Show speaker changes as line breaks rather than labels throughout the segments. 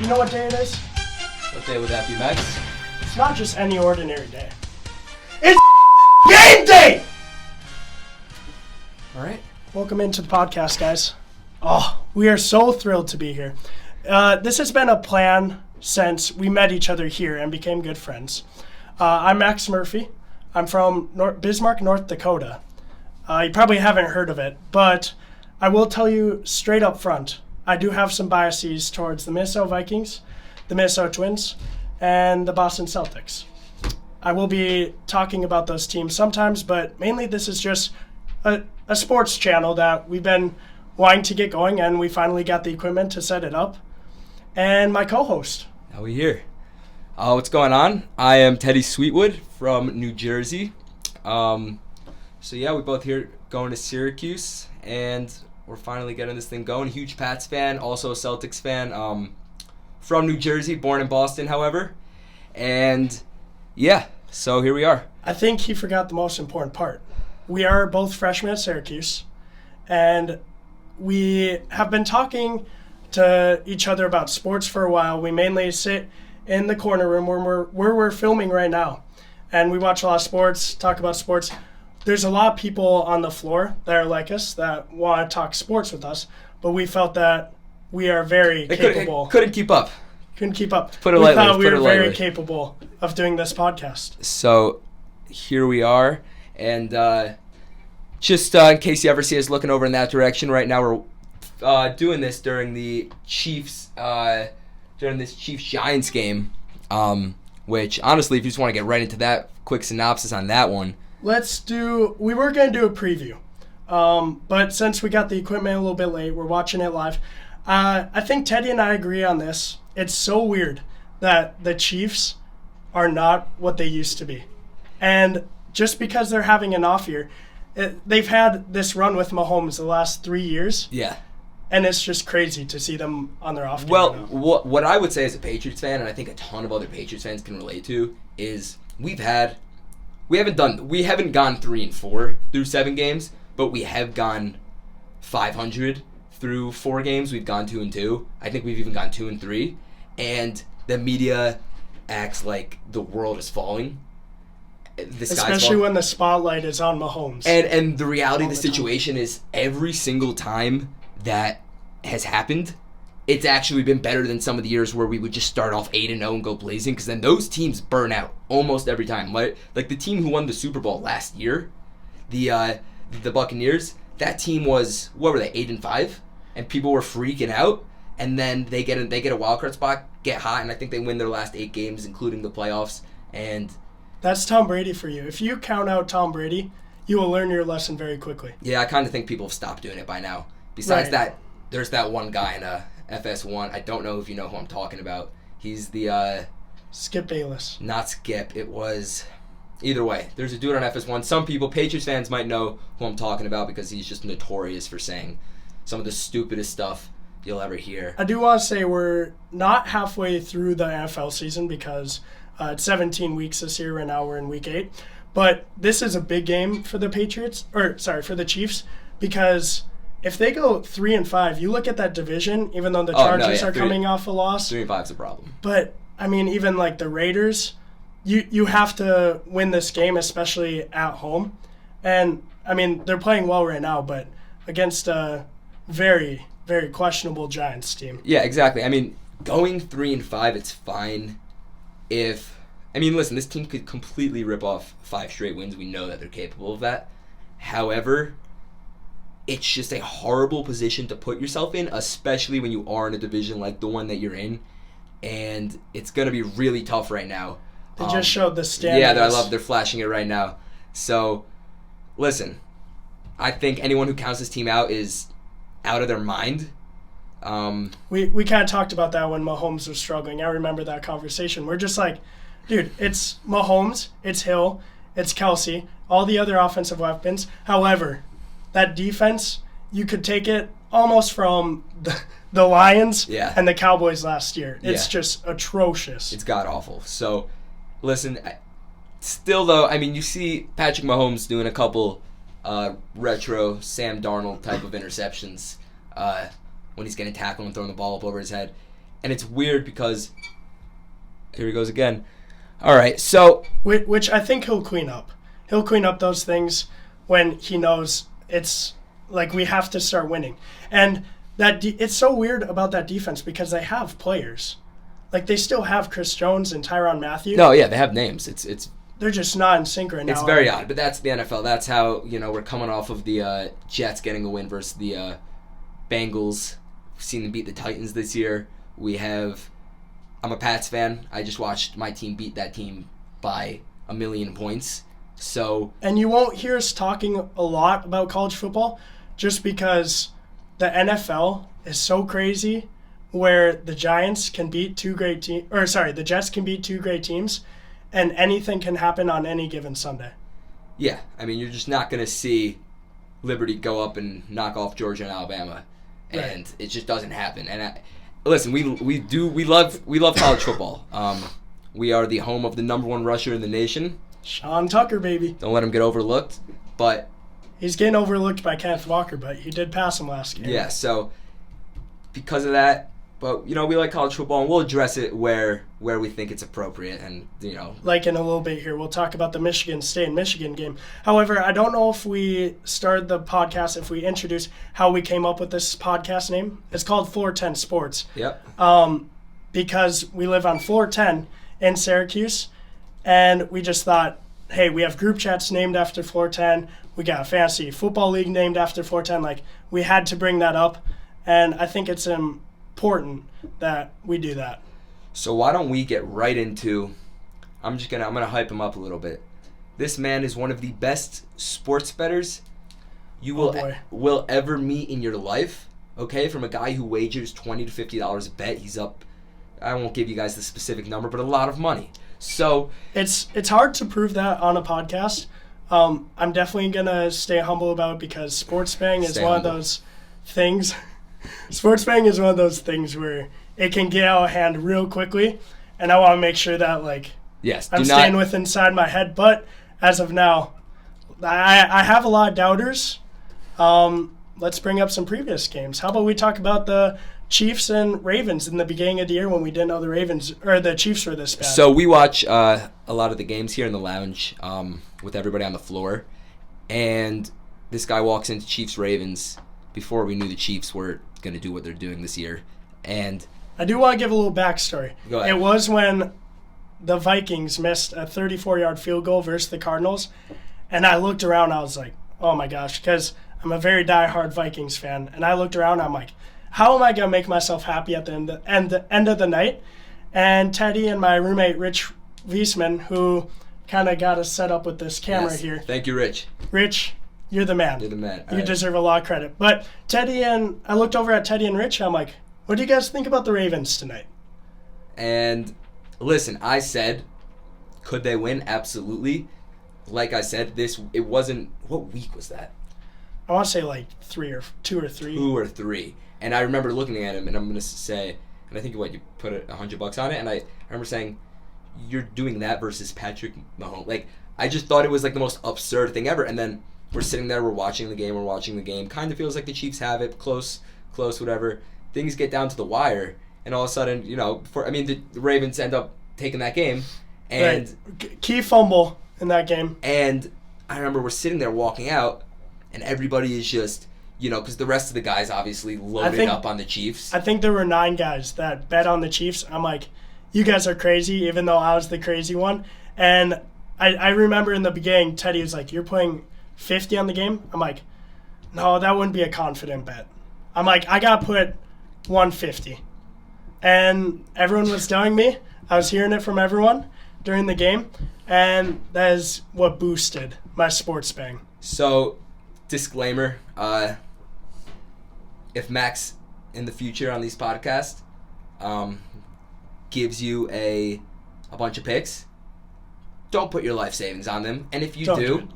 You know what day it is?
What day would that be, Max?
It's not just any ordinary day. It's game day!
Alright.
Welcome into the podcast, guys. Oh, we are so thrilled to be here. This has been a plan since we met each other here and became good friends. I'm Max Murphy. I'm from Bismarck, North Dakota. You probably haven't heard of it, but I will tell you straight up front, I do have some biases towards the Minnesota Vikings, the Minnesota Twins, and the Boston Celtics. I will be talking about those teams sometimes, but mainly this is just a sports channel that we've been wanting to get going, and we finally got the equipment to set it up. And my co-host.
Now we're here. What's going on? I am Teddy Sweetwood from New Jersey. We both here going to Syracuse, and we're finally getting this thing going. Huge Pats fan, also a Celtics fan. From New Jersey, born in Boston, however. And yeah, so here we are.
I think he forgot the most important part. We are both freshmen at Syracuse, and we have been talking to each other about sports for a while. We mainly sit in the corner room where we're filming right now, and we watch a lot of sports, talk about sports. There's a lot of people on the floor that are like us that want to talk sports with us, but we felt that we are very capable.
Couldn't keep up.
Couldn't keep up.
Put it
we
lightly.
thought we were very capable of doing this podcast.
So here we are, and just in case you ever see us looking over in that direction, right now we're doing this during the Chiefs Giants game, which honestly, if you just want to get right into that, quick synopsis on that one.
We were going to do a preview, but since we got the equipment a little bit late, we're watching it live. I think Teddy and I agree on this. It's so weird that the Chiefs are not what they used to be. And just because they're having an off year, they've had this run with Mahomes the last 3 years.
Yeah.
And it's just crazy to see them on their off game.
Well, what I would say as a Patriots fan, and I think a ton of other Patriots fans can relate to, is we haven't gone 3-4 through 7 games, but we have gone 500 through 4 games. We've gone 2-2. I think we've even gone 2-3, and the media acts like the world is falling.
Especially when the spotlight is on Mahomes.
And the reality of the situation is every single time that has happened, it's actually been better than some of the years where we would just start off 8-0 and go blazing, because then those teams burn out almost every time. Like the team who won the Super Bowl last year, the Buccaneers, that team was, what were they, 8-5, and people were freaking out, and then they get a wild card spot, get hot, and I think they win their last 8 games, including the playoffs. And
that's Tom Brady for you. If you count out Tom Brady, you will learn your lesson very quickly.
Yeah, I kind of think people have stopped doing it by now. Besides that, there's that one guy in FS1. I don't know if you know who I'm talking about. He's the
Skip Bayless.
Not Skip. It was either way. There's a dude on FS1. Some people, Patriots fans, might know who I'm talking about because he's just notorious for saying some of the stupidest stuff you'll ever hear.
I do want to say we're not halfway through the NFL season because it's 17 weeks this year. Right now we're in week 8. But this is a big game for the for the Chiefs, because if they go 3-5, you look at that division, even though the Chargers are coming off a loss.
3-5 is a problem.
But, I mean, even like the Raiders, you have to win this game, especially at home. And, I mean, they're playing well right now, but against a very, very questionable Giants team.
Yeah, exactly. I mean, going 3-5, it's fine listen, this team could completely rip off 5 straight wins. We know that they're capable of that. However, it's just a horrible position to put yourself in, especially when you are in a division like the one that you're in. And it's going to be really tough right now.
They just showed the standings.
Yeah, they're flashing it right now. So, listen, I think anyone who counts this team out is out of their mind.
We kind of talked about that when Mahomes was struggling. I remember that conversation. We're just like, dude, it's Mahomes, it's Hill, it's Kelsey, all the other offensive weapons. However, that defense, you could take it almost from the Lions and the Cowboys last year. It's just atrocious.
It's god-awful. So, listen, still though, I mean, you see Patrick Mahomes doing a couple retro Sam Darnold type of interceptions when he's getting tackled and throwing the ball up over his head. And it's weird because here he goes again. All right, so
which I think he'll clean up. He'll clean up those things when he knows it's like we have to start winning. And that it's so weird about that defense because they have players. Like they still have Chris Jones and Tyrann Mathieu.
No, yeah, they have names. It's
they're just not in sync right now.
It's very odd, but that's the NFL. That's how, we're coming off of the Jets getting a win versus the Bengals. We've seen them beat the Titans this year. I'm a Pats fan. I just watched my team beat that team by 1,000,000 points. So,
and you won't hear us talking a lot about college football just because the NFL is so crazy where the Giants can beat the Jets can beat two great teams and anything can happen on any given Sunday.
Yeah, I mean, you're just not going to see Liberty go up and knock off Georgia and Alabama, and
Right.
It just doesn't happen. And listen, we love college football. We are the home of the number one rusher in the nation.
Sean Tucker, baby.
Don't let him get overlooked. But
he's getting overlooked by Kenneth Walker, but he did pass him last game.
Yeah, so because of that, but we like college football, and we'll address it where we think it's appropriate, and
Like in a little bit here, we'll talk about the Michigan State and Michigan game. However, I don't know if we started the podcast, if we introduced how we came up with this podcast name. It's called Floor 10 Sports.
Yep.
Because we live on Floor 10 in Syracuse, and we just thought, hey, we have group chats named after Floor 10. We got a fantasy football league named after Floor 10. Like, we had to bring that up, and I think it's important that we do that.
So why don't we get right into? I'm gonna hype him up a little bit. This man is one of the best sports bettors you will ever meet in your life. Okay, from a guy who wagers $20 to $50 a bet, he's up. I won't give you guys the specific number, but a lot of money. So
it's hard to prove that on a podcast. I'm definitely gonna stay humble about it because sports betting is one of those things. Sports betting is one of those things where it can get out of hand real quickly, and I want to make sure that
yes,
I'm staying with inside my head. But as of now, I have a lot of doubters. Let's bring up some previous games. How about we talk about the Chiefs and Ravens in the beginning of the year when we didn't know the Chiefs were this bad.
So we watch a lot of the games here in the lounge with everybody on the floor, and this guy walks into Chiefs-Ravens before we knew the Chiefs were going to do what they're doing this year. And
I do want to give a little backstory.
Go ahead.
It was when the Vikings missed a 34-yard field goal versus the Cardinals, and I looked around, I was like, oh my gosh, because I'm a very diehard Vikings fan, and I looked around, I'm like, how am I going to make myself happy at the end of the night? And Teddy and my roommate, Rich Wiesman, who kind of got us set up with this camera here.
Thank you, Rich.
Rich, you're the man.
You're the man.
You deserve a lot of credit. But I looked over at Teddy and Rich, and I'm like, what do you guys think about the Ravens tonight?
And listen, I said, could they win? Absolutely. Like I said, it wasn't, what week was that?
I want to say 2 or 3.
2 or 3. And I remember looking at him, and I'm going to say, and I think you put $100 on it, and I remember saying, you're doing that versus Patrick Mahomes. I just thought it was the most absurd thing ever. And then we're sitting there, we're watching the game. Kind of feels like the Chiefs have it, close, whatever. Things get down to the wire, and all of a sudden, the Ravens end up taking that game. And
right. Key fumble in that game.
And I remember we're sitting there walking out, and everybody is just, because the rest of the guys obviously loaded up on the Chiefs.
I think there were 9 guys that bet on the Chiefs. I'm like, you guys are crazy, even though I was the crazy one. And I remember in the beginning, Teddy was like, you're putting 50 on the game? I'm like, no, that wouldn't be a confident bet. I'm like, I got to put 150. And everyone was telling me. I was hearing it from everyone during the game. And that is what boosted my sports betting.
So, disclaimer, if Max in the future on these podcasts gives you a bunch of picks, don't put your life savings on them. And if you do,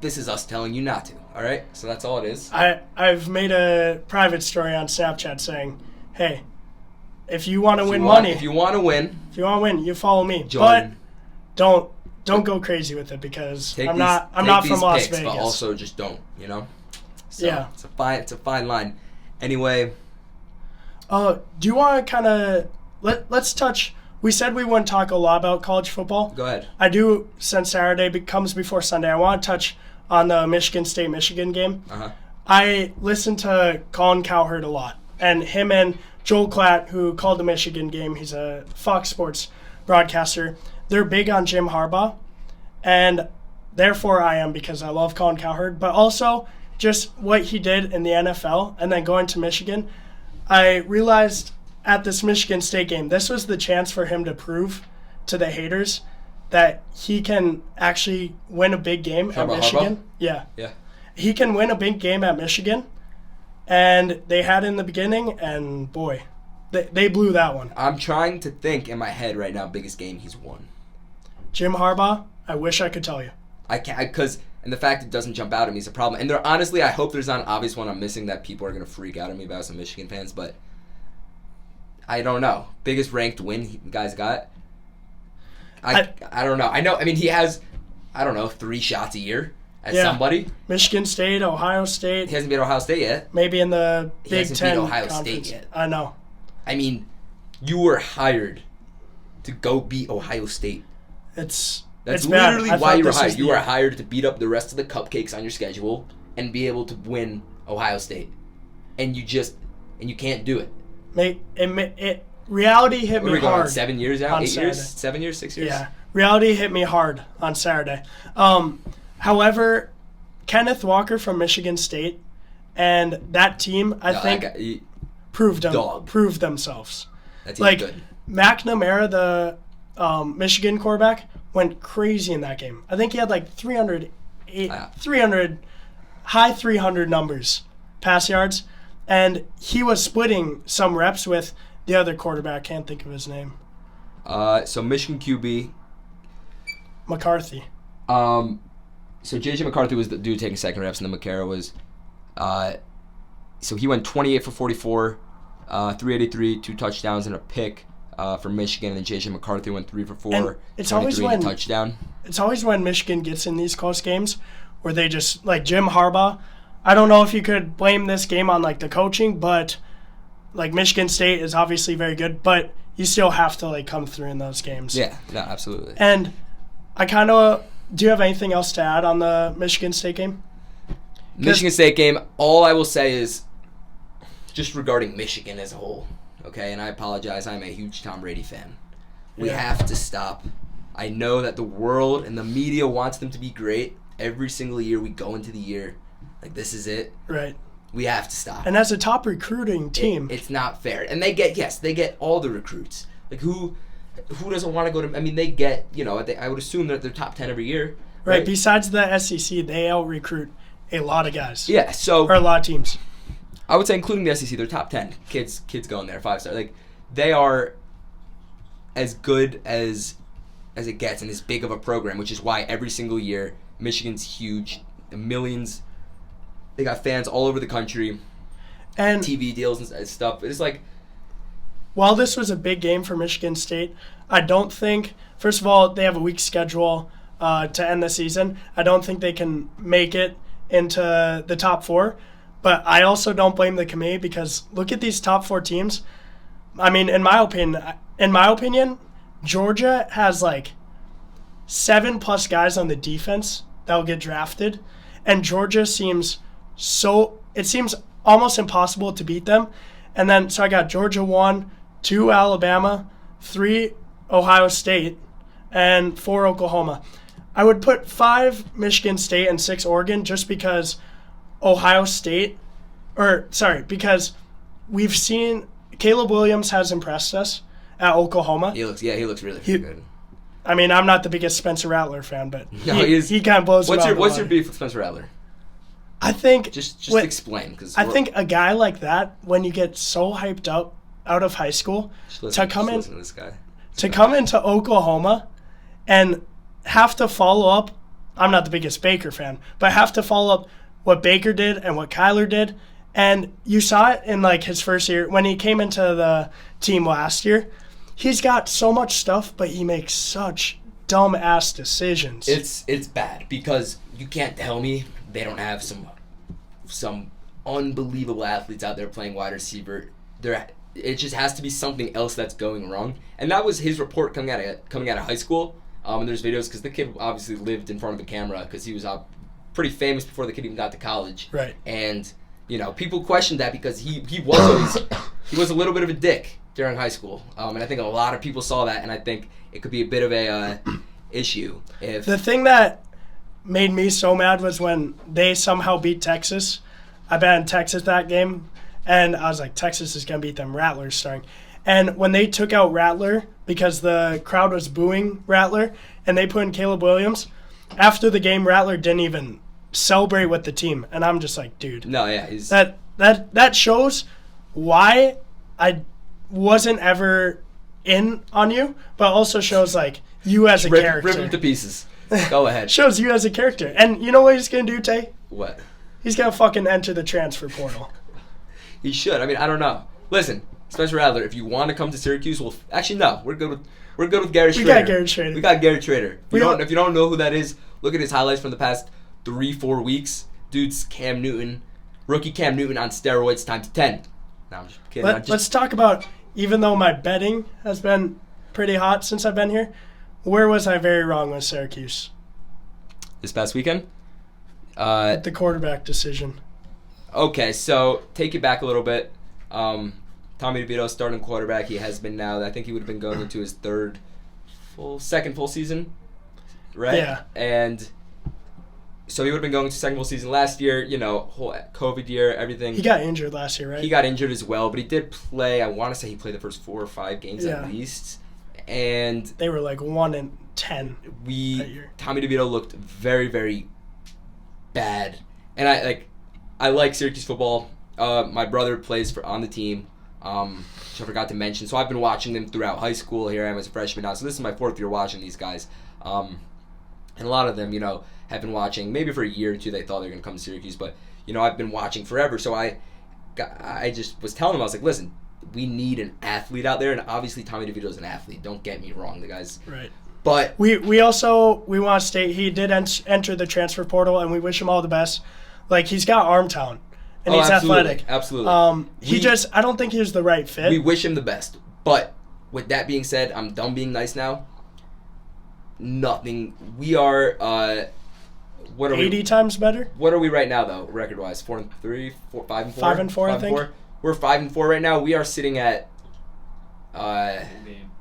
this is us telling you not to. All right? So that's all it is.
I've made a private story on Snapchat saying, hey, if you want to win money.
If you want to win,
you follow me.
Join.
But don't go crazy with it because I'm not from Las Vegas.
But also just don't, So
yeah.
It's a fine line. Anyway.
Do you want to kind of let's touch. We said we wouldn't talk a lot about college football.
Go ahead.
I do, since Saturday comes before Sunday, I want to touch on the Michigan State-Michigan game.
Uh-huh.
I listened to Colin Cowherd a lot, and him and Joel Klatt, who called the Michigan game, he's a Fox Sports broadcaster, they're big on Jim Harbaugh, and therefore I am because I love Colin Cowherd, but also just what he did in the NFL and then going to Michigan. I realized at this Michigan State game, this was the chance for him to prove to the haters that he can actually win a big game at Michigan.
Yeah.
He can win a big game at Michigan, and they had in the beginning, and boy, they blew that one.
I'm trying to think in my head right now, biggest game he's won.
Jim Harbaugh, I wish I could tell you.
I can't, because, and the fact it doesn't jump out at me is a problem. And there, honestly, I hope there's not an obvious one I'm missing that people are going to freak out at me about, some Michigan fans, but I don't know. Biggest ranked win the guy's got? I don't know. I mean, he has, 3 shots a year at somebody.
Michigan State, Ohio State.
He hasn't beat Ohio State yet.
Maybe in the Big
Ten. He hasn't
Ten
beat Ohio
conference.
State yet.
I know.
I mean, you were hired to go beat Ohio State.
That's
literally
bad.
why you were hired. You were hired to beat up the rest of the cupcakes on your schedule and be able to win Ohio State. And you can't do it.
Reality hit
What are
me
we going
hard.
on, 7 years now? 8
Saturday.
years? 7 years? 6 years?
Yeah. Reality hit me hard on Saturday. However, Kenneth Walker from Michigan State and that team, I think, proved themselves.
That team's
like,
good.
McNamara, the Michigan quarterback, went crazy in that game. I think he had like 300, high 300 numbers, pass yards, and he was splitting some reps with the other quarterback. Can't think of his name.
So Michigan QB.
McCarthy.
So J.J. McCarthy was the dude taking second reps, and then McCarroll was. So he went 28 for 44, 383, 2 touchdowns and a pick for Michigan, and then J.J. McCarthy went 3 for 4,
and it's
23 and a touchdown.
It's always when Michigan gets in these close games where they just, like Jim Harbaugh, I don't know if you could blame this game on like the coaching, but like Michigan State is obviously very good, but you still have to like come through in those games.
Yeah, no, absolutely.
And do you have anything else to add on the Michigan State game?
Michigan State game, all I will say is just regarding Michigan as a whole, okay, and I apologize, I'm a huge Tom Brady fan. We have to stop. I know that the world and the media wants them to be great. Every single year we go into the year, like this is it.
Right.
We have to stop.
And as a top recruiting team.
It's not fair. And they get all the recruits. Like who doesn't want to go to, I mean, they get, I would assume that they're top 10 every year.
Right. Besides the SEC, they out-recruit a lot of guys.
Yeah, so.
Or a lot of teams.
I would say including the SEC, they're top 10. Kids going there, 5-star. Like, they are as good as it gets and as big of a program, which is why every single year Michigan's huge. The millions. They got fans all over the country. And TV deals and stuff. It's like,
while this was a big game for Michigan State, I don't think, first of all, they have a weak schedule to end the season. I don't think they can make it into the top 4. But I also don't blame the committee because look at these top 4 teams. I mean, in my opinion, Georgia has like 7+ guys on the defense that will get drafted, and Georgia seems almost impossible to beat them. And then so I got Georgia 1, 2 Alabama, 3 Ohio State, and 4 Oklahoma. I would put 5 Michigan State and 6 Oregon just because because we've seen Caleb Williams has impressed us at Oklahoma.
He looks really good.
I mean, I'm not the biggest Spencer Rattler fan, but he kind of blows.
What's your beef with Spencer Rattler?
I think
just explain, because
I think a guy like that, when you get so hyped up out of high school to come into Oklahoma and have to follow up. I'm not the biggest Baker fan, but have to follow up what Baker did and what Kyler did. And you saw it in like his first year when he came into the team last year. He's got so much stuff, but he makes such dumb-ass decisions.
It's bad because you can't tell me they don't have some unbelievable athletes out there playing wide receiver. it just has to be something else that's going wrong. And that was his report coming out of high school. And there's videos because the kid obviously lived in front of the camera because he was pretty famous before the kid even got to college.
Right.
And people questioned that because he was a little bit of a dick during high school. And I think a lot of people saw that, and I think it could be a bit of a issue.
The thing that made me so mad was when they somehow beat Texas. I bet on Texas that game, and I was like, Texas is going to beat them. Rattler's starting. And when they took out Rattler because the crowd was booing Rattler and they put in Caleb Williams, after the game, Rattler didn't even celebrate with the team. And I'm just like, dude.
No, yeah.
That shows why I wasn't ever in on you, but also shows like you as a character.
Rip him to pieces. Go ahead.
Shows you as a character. And you know what he's going to do, Tay?
What?
He's going to fucking enter the transfer portal.
He should. I mean, I don't know. Listen, Spencer Rattler, if you want to come to Syracuse, actually, no. We're good with Garrett Schrader.
We got Garrett Schrader.
We got Garrett Schrader. If you don't know who that is, look at his highlights from the past 3-4 weeks. Dude's Cam Newton. Rookie Cam Newton on steroids times 10. No, I'm just kidding.
Let's talk about, even though my betting has been pretty hot since I've been here, where was I very wrong with Syracuse?
This past weekend?
The quarterback decision.
Okay, so take it back a little bit. Tommy DeVito, starting quarterback. He has been now. I think he would have been going into his second full season, right?
Yeah.
And so he would have been going to second full season last year. Whole COVID year, everything.
He got injured last year, right?
He got injured as well, but he did play. I want to say he played the first 4 or 5 games at least. And
they were like 1-10 that year.
Tommy DeVito looked very, very bad, and I like Syracuse football. My brother plays on the team, which I forgot to mention. So I've been watching them throughout high school. Here I am as a freshman now. So this is my 4th year watching these guys. And a lot of them, have been watching maybe for a year or two. They thought they were going to come to Syracuse, but, I've been watching forever. So I just was telling them, I was like, listen, we need an athlete out there. And obviously Tommy DeVito is an athlete. Don't get me wrong. The guy's...
Right.
But
we want to state he did enter the transfer portal, and we wish him all the best. Like, he's got arm talent, and he's athletic.
Absolutely.
I don't think he was the right fit.
We wish him the best. But with that being said, I'm done being nice now. Nothing. We are, what are
80 times better?
What are we right now, though, record-wise? 4-3, 5-4?
5-4, I think.
We're 5-4 right now. We are sitting at...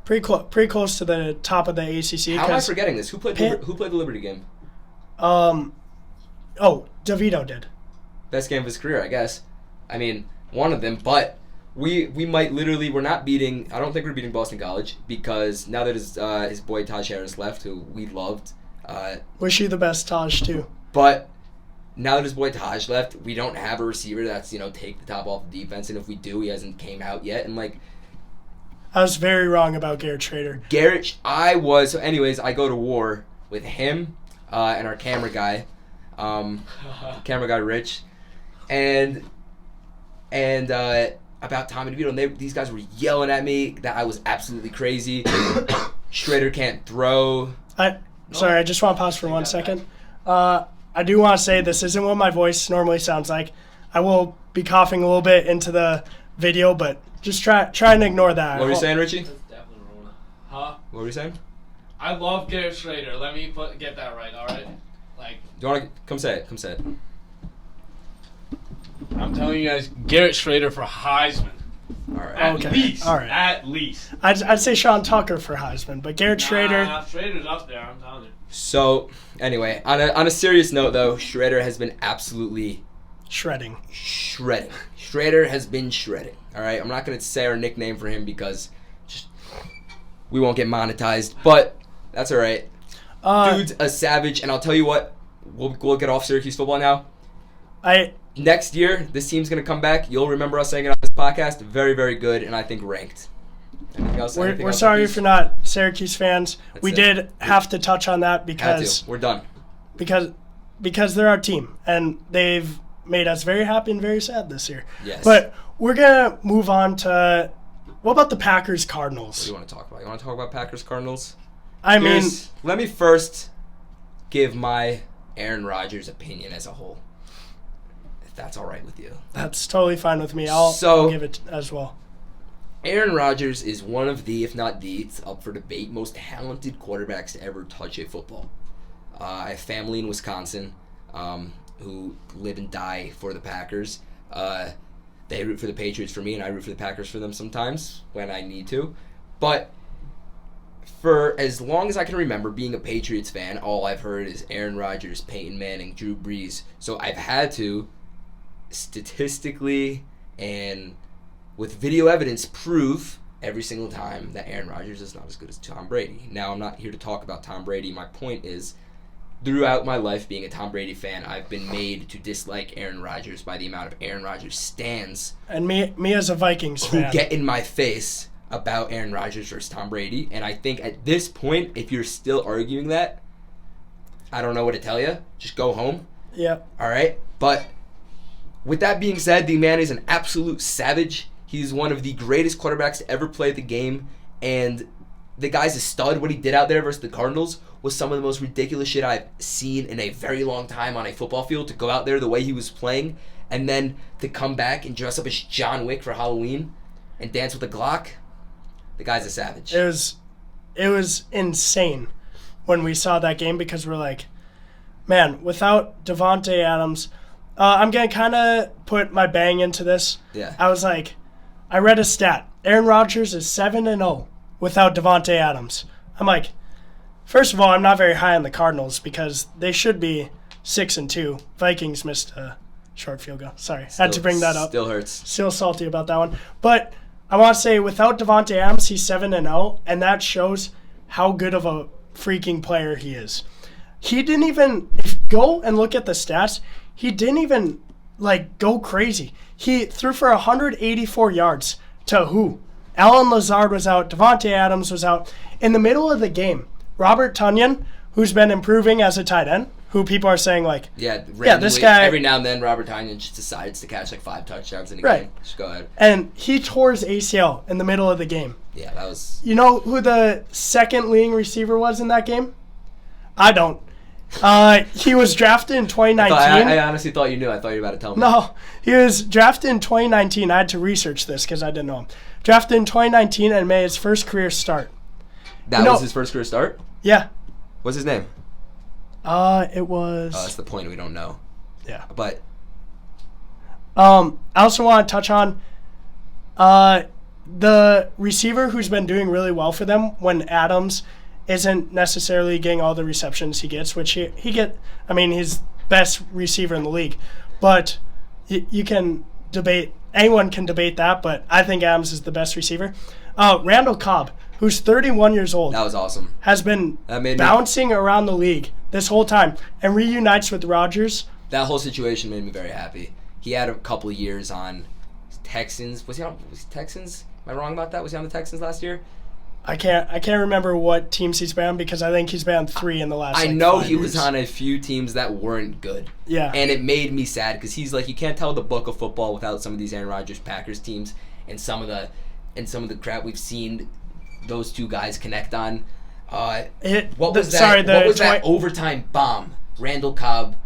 Pretty close to the top of the ACC.
How am I forgetting this? Who played the Liberty game?
DeVito did.
Best game of his career, I guess. I mean, one of them. But we might literally, we're not beating. I don't think we're beating Boston College because now that his boy Taj Harris left, who we loved.
Wish you the best, Taj, too.
But now that his boy Taj left, we don't have a receiver that's take the top off the defense, and if we do, he hasn't came out yet, and
I was very wrong about Garrett Schrader.
So anyways, I go to war with him and our camera guy, Rich, and about Tommy DeVito. And these guys were yelling at me that I was absolutely crazy. Schrader can't throw.
Sorry, I just want to pause for 1 second. I do want to say this isn't what my voice normally sounds like. I will be coughing a little bit into the video, but just try and ignore that.
What were you saying, Richie?
That's definitely Rona. Huh?
What were you saying?
I love Garrett Schrader. Let me get that right, all right?
Do you want to come say it? Come say it.
I'm telling you guys, Garrett Schrader for Heisman.
All right.
At least.
All right.
At least.
I'd say Sean Tucker for Heisman, but Garrett Schrader.
Schrader's up there. I'm telling you.
So anyway, on a serious note though, Schrader has been absolutely
shredding.
Schrader has been shredding. All right, I'm not going to say our nickname for him because we won't get monetized, but that's all right. Dude's a savage, and I'll tell you what, we'll get off Syracuse football now. Next year, this team's going to come back. You'll remember us saying it on this podcast. Very, very good, and I think ranked.
We're sorry if you're not Syracuse fans. We did have to touch on that because
we're done.
Because they're our team, and they've made us very happy and very sad this year.
Yes.
But we're going to move on to, what about the Packers-Cardinals?
What do you want to talk about? You want to talk about Packers-Cardinals?
I mean,
let me first give my Aaron Rodgers opinion as a whole, if that's all right with you.
That's totally fine with me. I'll give it as well.
Aaron Rodgers is one of the, if not the, it's up for debate, most talented quarterbacks to ever touch a football. I have family in Wisconsin who live and die for the Packers. They root for the Patriots for me, and I root for the Packers for them sometimes when I need to. But for as long as I can remember being a Patriots fan, all I've heard is Aaron Rodgers, Peyton Manning, Drew Brees. So I've had to statistically and with video evidence prove every single time that Aaron Rodgers is not as good as Tom Brady. Now, I'm not here to talk about Tom Brady. My point is, throughout my life being a Tom Brady fan, I've been made to dislike Aaron Rodgers by the amount of Aaron Rodgers stans
And me as a Vikings
who
fan.
get in my face about Aaron Rodgers versus Tom Brady. And I think at this point, if you're still arguing that, I don't know what to tell you. Just go home.
Yep.
All right? But with that being said, the man is an absolute savage. He's one of the greatest quarterbacks to ever play the game. And the guy's a stud. What he did out there versus the Cardinals was some of the most ridiculous shit I've seen in a very long time on a football field. To go out there the way he was playing and then to come back and dress up as John Wick for Halloween and dance with a Glock. The guy's a savage.
It was insane when we saw that game because we're like, man, without Davante Adams, I'm going to kind of put my bang into this.
Yeah.
I was like, I read a stat. Aaron Rodgers is 7-0 without Davante Adams. I'm like, first of all, I'm not very high on the Cardinals because they should be 6-2. Vikings missed a short field goal. Sorry, had to bring that up.
Still hurts.
Still salty about that one. But I want to say without Davante Adams, he's 7-0, and that shows how good of a freaking player he is. He didn't even go and look at the stats. He didn't even go crazy. He threw for 184 yards to who? Alan Lazard was out. Davante Adams was out. In the middle of the game, Robert Tonyan, who's been improving as a tight end, who people are saying
This guy, every now and then Robert Tonyan just decides to catch 5 touchdowns in a game. Just go ahead.
And he tore his ACL in the middle of the game.
Yeah, that was...
You know who the second leading receiver was in that game? I don't. He was drafted in 2019.
I honestly thought you knew. I thought you were about to tell me.
No, he was drafted in 2019. I had to research this because I didn't know him. Drafted in 2019 and made his first career start.
That was his first career start?
Yeah.
What's his name?
It was...
that's the point. We don't know.
Yeah.
But...
I also want to touch on the receiver who's been doing really well for them when Adams isn't necessarily getting all the receptions he gets, which he get. I mean, he's best receiver in the league. But you can debate... Anyone can debate that, but I think Adams is the best receiver. Randall Cobb, who's 31 years old.
That was awesome.
Has been bouncing around the league this whole time and reunites with Rodgers.
That whole situation made me very happy. He had a couple of years on Texans. Was he Texans? Am I wrong about that? Was he on the Texans last year?
I can't remember what teams he's been on because I think he's been on 3 in the last.
I know
5
he
years.
was on a few teams that weren't good.
Yeah.
And it made me sad because he's like, you can't tell the book of football without some of these Aaron Rodgers Packers teams and some of the crap we've seen those two guys connect on. What was that overtime bomb? Randall Cobb.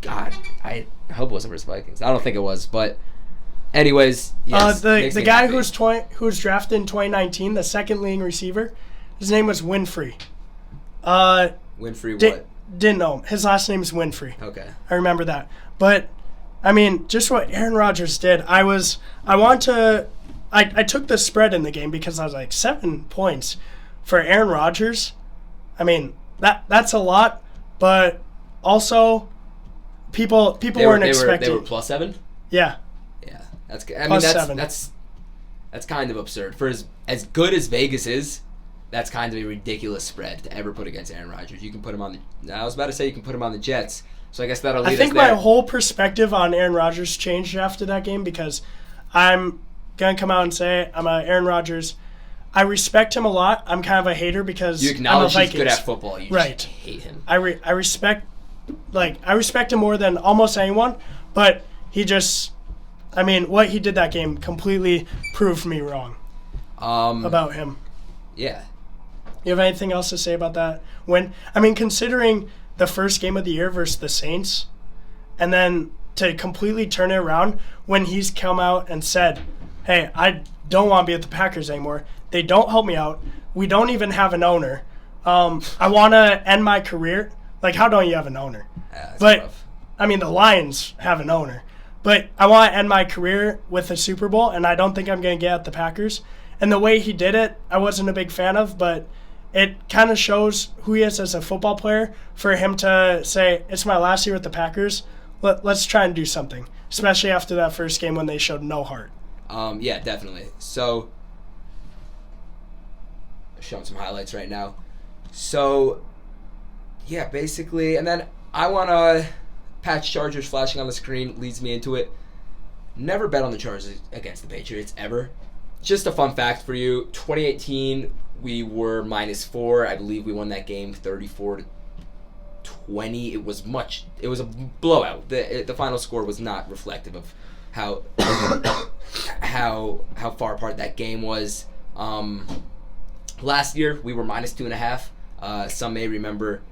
God, I hope it wasn't versus Vikings. I don't think it was, but anyways, yes.
The guy who's drafted in 2019, the second leading receiver, his name was Winfrey.
Winfrey what?
Didn't know him. His last name is Winfrey.
Okay.
I remember that. But I mean, just what Aaron Rodgers did. I took the spread in the game because I was like 7 points for Aaron Rodgers. I mean, that's a lot, but also people weren't expecting.
They were +7?
Yeah.
Yeah. That's kind of absurd. For as good as Vegas is, that's kind of a ridiculous spread to ever put against Aaron Rodgers. You can put him on I was about to say you can put him on the Jets. So I guess that'll lead us there. I think
my whole perspective on Aaron Rodgers changed after that game because I'm going to come out and say I'm a Aaron Rodgers. I respect him a lot. I'm kind of a hater because
you acknowledge
I'm a
he's good at football. You
right.
just hate him.
I respect him more than almost anyone, but what he did that game completely proved me wrong about him.
Yeah.
You have anything else to say about that? Considering the first game of the year versus the Saints, and then to completely turn it around when he's come out and said, hey, don't want to be at the Packers anymore. They don't help me out. We don't even have an owner. I want to end my career. Like, how don't you have an owner?
That's
But,
rough.
I mean, the Lions have an owner. But I want to end my career with a Super Bowl, and I don't think I'm going to get at the Packers. And the way he did it, I wasn't a big fan of, but it kind of shows who he is as a football player for him to say, it's my last year with the Packers. Let's try and do something, especially after that first game when they showed no heart.
Yeah, definitely. So, showing some highlights right now. So, yeah, basically, and then I want to patch Chargers flashing on the screen leads me into it. Never bet on the Chargers against the Patriots, ever. Just a fun fact for you. 2018, we were -4. I believe we won that game 34-20. It was a blowout. The final score was not reflective of how how far apart that game was. Last year we were -2.5. Some may remember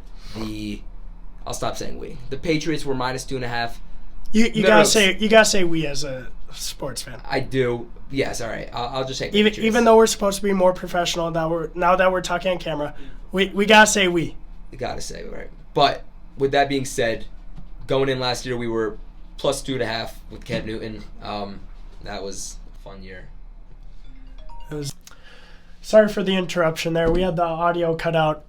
I'll stop saying we. The Patriots were -2.5.
You gotta say we as a sports fan.
I do. Yes, all right. I'll just say Patriots.
Even though we're supposed to be more professional, now that we're talking on camera, we gotta say we.
You gotta say, right. But with that being said, going in last year we were +2.5 with Cam Newton. That was a fun year.
Sorry for the interruption there. We had the audio cut out.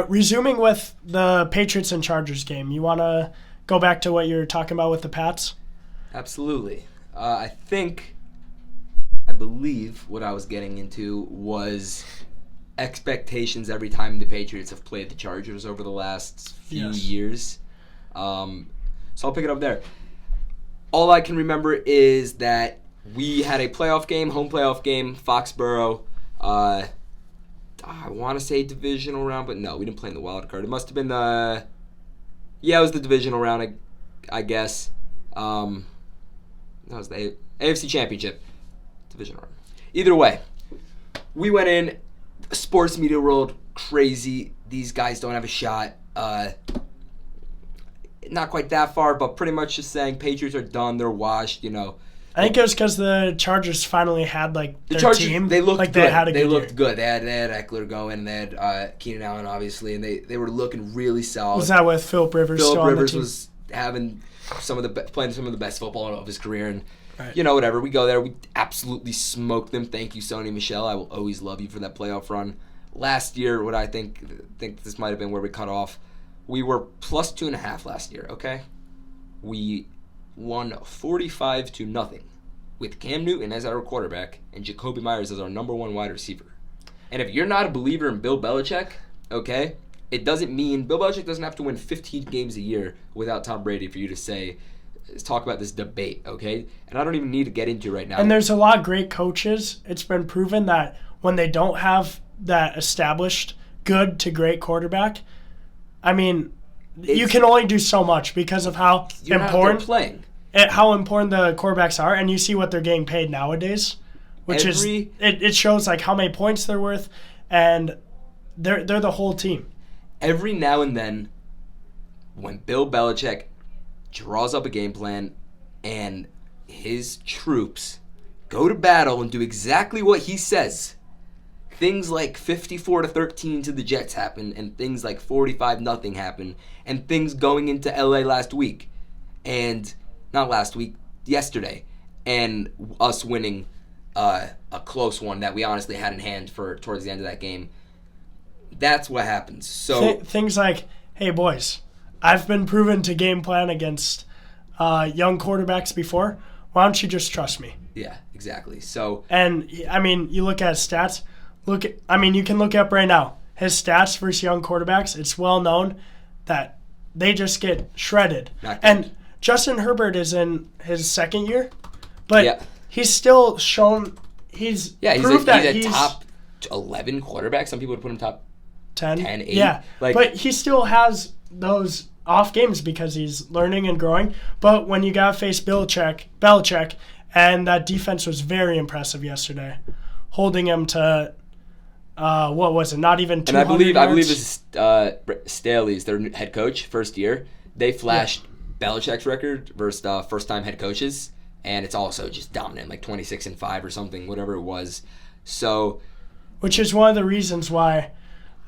Resuming with the Patriots and Chargers game, you want to go back to what you were talking about with the Pats?
Absolutely. I believe what I was getting into was expectations every time the Patriots have played the Chargers over the last few years. So I'll pick it up there. All I can remember is that we had a home playoff game, Foxborough. I want to say divisional round, but no, we didn't play in the wild card. It must have been it was the divisional round, I guess. That was the AFC Championship divisional round. Either way, we went in, sports media world, crazy. These guys don't have a shot. Not quite that far, but pretty much just saying Patriots are done. They're washed,
I think it was because the Chargers finally had their team.
They looked
like
good.
They had a
they
good
looked
year.
good. They had Eckler going. They had Keenan Allen, obviously, and they were looking really solid.
Was that with Philip Rivers?
Philip
still on
Rivers
the team?
was having playing some of the best football of his career, and
Right.
whatever. We go there, we absolutely smoked them. Thank you, Sony Michel. I will always love you for that playoff run. Last year, what I think this might have been where we cut off. We were +2.5 last year. Okay, we won 45-0 with Cam Newton as our quarterback and Jacoby Myers as our number 1 wide receiver. And if you're not a believer in Bill Belichick, okay, it doesn't mean Bill Belichick doesn't have to win 15 games a year without Tom Brady for you to talk about this debate, okay? And I don't even need to get into it right now.
And there's a lot of great coaches. It's been proven that when they don't have that established good to great quarterback, I mean, you can only do so much because of how important
playing.
How important the quarterbacks are, and you see what they're getting paid nowadays, which it shows like how many points they're worth, and they're the whole team.
Every now and then, when Bill Belichick draws up a game plan and his troops go to battle and do exactly what he says, things like 54-13 to the Jets happen, and things like 45-0 happen, and things going into LA yesterday, and us winning a close one that we honestly had in hand towards the end of that game. That's what happens. So
things like, hey boys, I've been proven to game plan against young quarterbacks before. Why don't you just trust me?
Yeah, exactly. So,
and I mean, you look at his stats. You can look up right now his stats versus young quarterbacks. It's well known that they just get shredded. And Justin Herbert is in his second year, but he's still shown he's proved
he's a top 11 quarterback. Some people would put him top 10, 8.
Yeah, but he still has those off games because he's learning and growing. But when you got to face Belichick, and that defense was very impressive yesterday, holding him to what was it? Not even 200
And I believe
yards?
it's Staley's their head coach, first year. They flashed Belichick's record versus first-time head coaches, and it's also just dominant, like 26-5 or something, whatever it was. So,
which is one of the reasons why,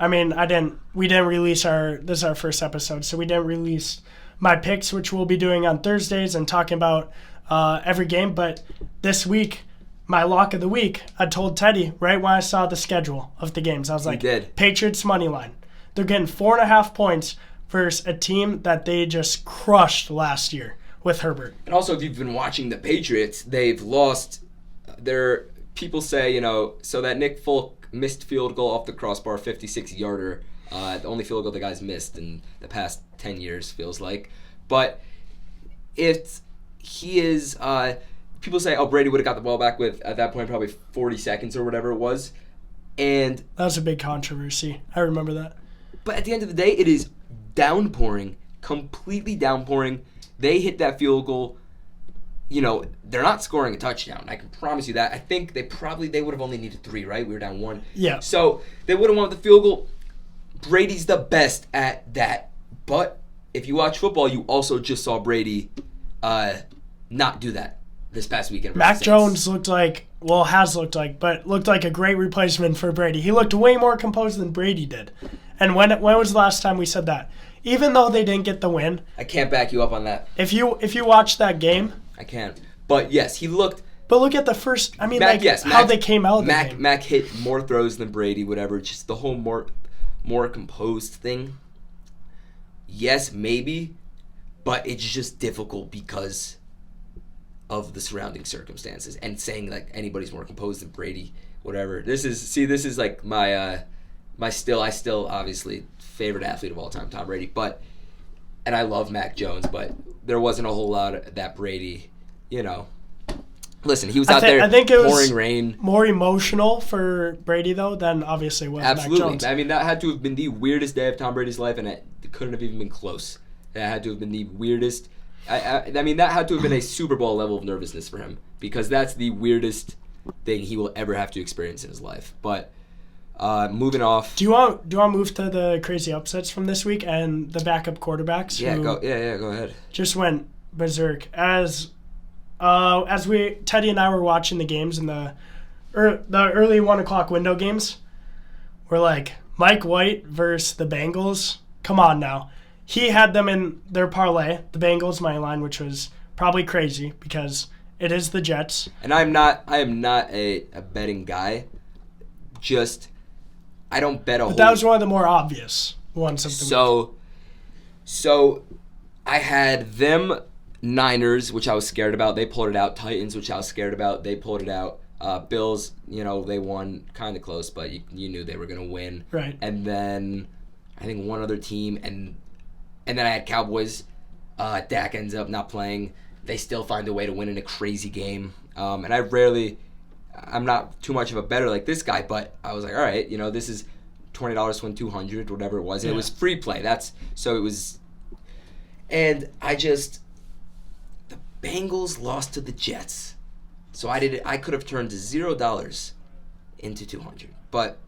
we didn't release this is our first episode, so we didn't release my picks, which we'll be doing on Thursdays and talking about every game. But this week, my lock of the week, I told Teddy right when I saw the schedule of the games, I was like, Patriots money line. They're getting 4.5 points versus a team that they just crushed last year with Herbert.
And also, if you've been watching the Patriots, they've lost their, people say, so that Nick Folk missed field goal off the crossbar, 56-yarder, the only field goal the guy's missed in the past 10 years, feels like. But he is, people say, Brady would have got the ball back with, at that point, probably 40 seconds or whatever it was. And
that was a big controversy. I remember that.
But at the end of the day, it is downpouring, completely downpouring. They hit that field goal. They're not scoring a touchdown. I can promise you that. I think they would have only needed 3, right? We were down 1.
Yeah.
So they would have won with the field goal. Brady's the best at that. But if you watch football, you also just saw Brady not do that this past weekend.
Mac Jones looked like a great replacement for Brady. He looked way more composed than Brady did. And when was the last time we said that? Even though they didn't get the win,
I can't back you up on that.
If you watch that game,
I can't. But yes, he looked.
But look at the first. How they came out.
Mac hit more throws than Brady. Whatever. Just the whole more composed thing. Yes, maybe, but it's just difficult because of the surrounding circumstances. And saying like anybody's more composed than Brady, whatever. This is like my I still obviously favorite athlete of all time, Tom Brady, and I love Mac Jones, but there wasn't a whole lot of that Brady, Listen, he was out there pouring rain.
More emotional for Brady though than obviously was
Absolutely.
Mac Jones.
That had to have been the weirdest day of Tom Brady's life, and it couldn't have even been close. That had to have been the weirdest. That had to have been a Super Bowl level of nervousness for him, because that's the weirdest thing he will ever have to experience in his life. But moving off.
Do you want to move to the crazy upsets from this week and the backup quarterbacks?
Go ahead.
Just went berserk as Teddy and I were watching the games in the early 1:00 window games. We're like, Mike White versus the Bengals. Come on now. He had them in their parlay, the Bengals money line, which was probably crazy because it is the Jets.
And I am not a betting guy. Just I don't bet a whole.
But that was one of the more obvious ones of the week.
So I had them Niners, which I was scared about. They pulled it out. Titans, which I was scared about. They pulled it out. Bills, they won kind of close, but you knew they were going to win.
Right.
And then I think one other team, and then I had Cowboys. Dak ends up not playing. They still find a way to win in a crazy game. And I'm not too much of a bettor like this guy, but I was like, all right, this is $20 to win $200, whatever it was. And It was free play. And the Bengals lost to the Jets. So I could have turned $0 into $200. But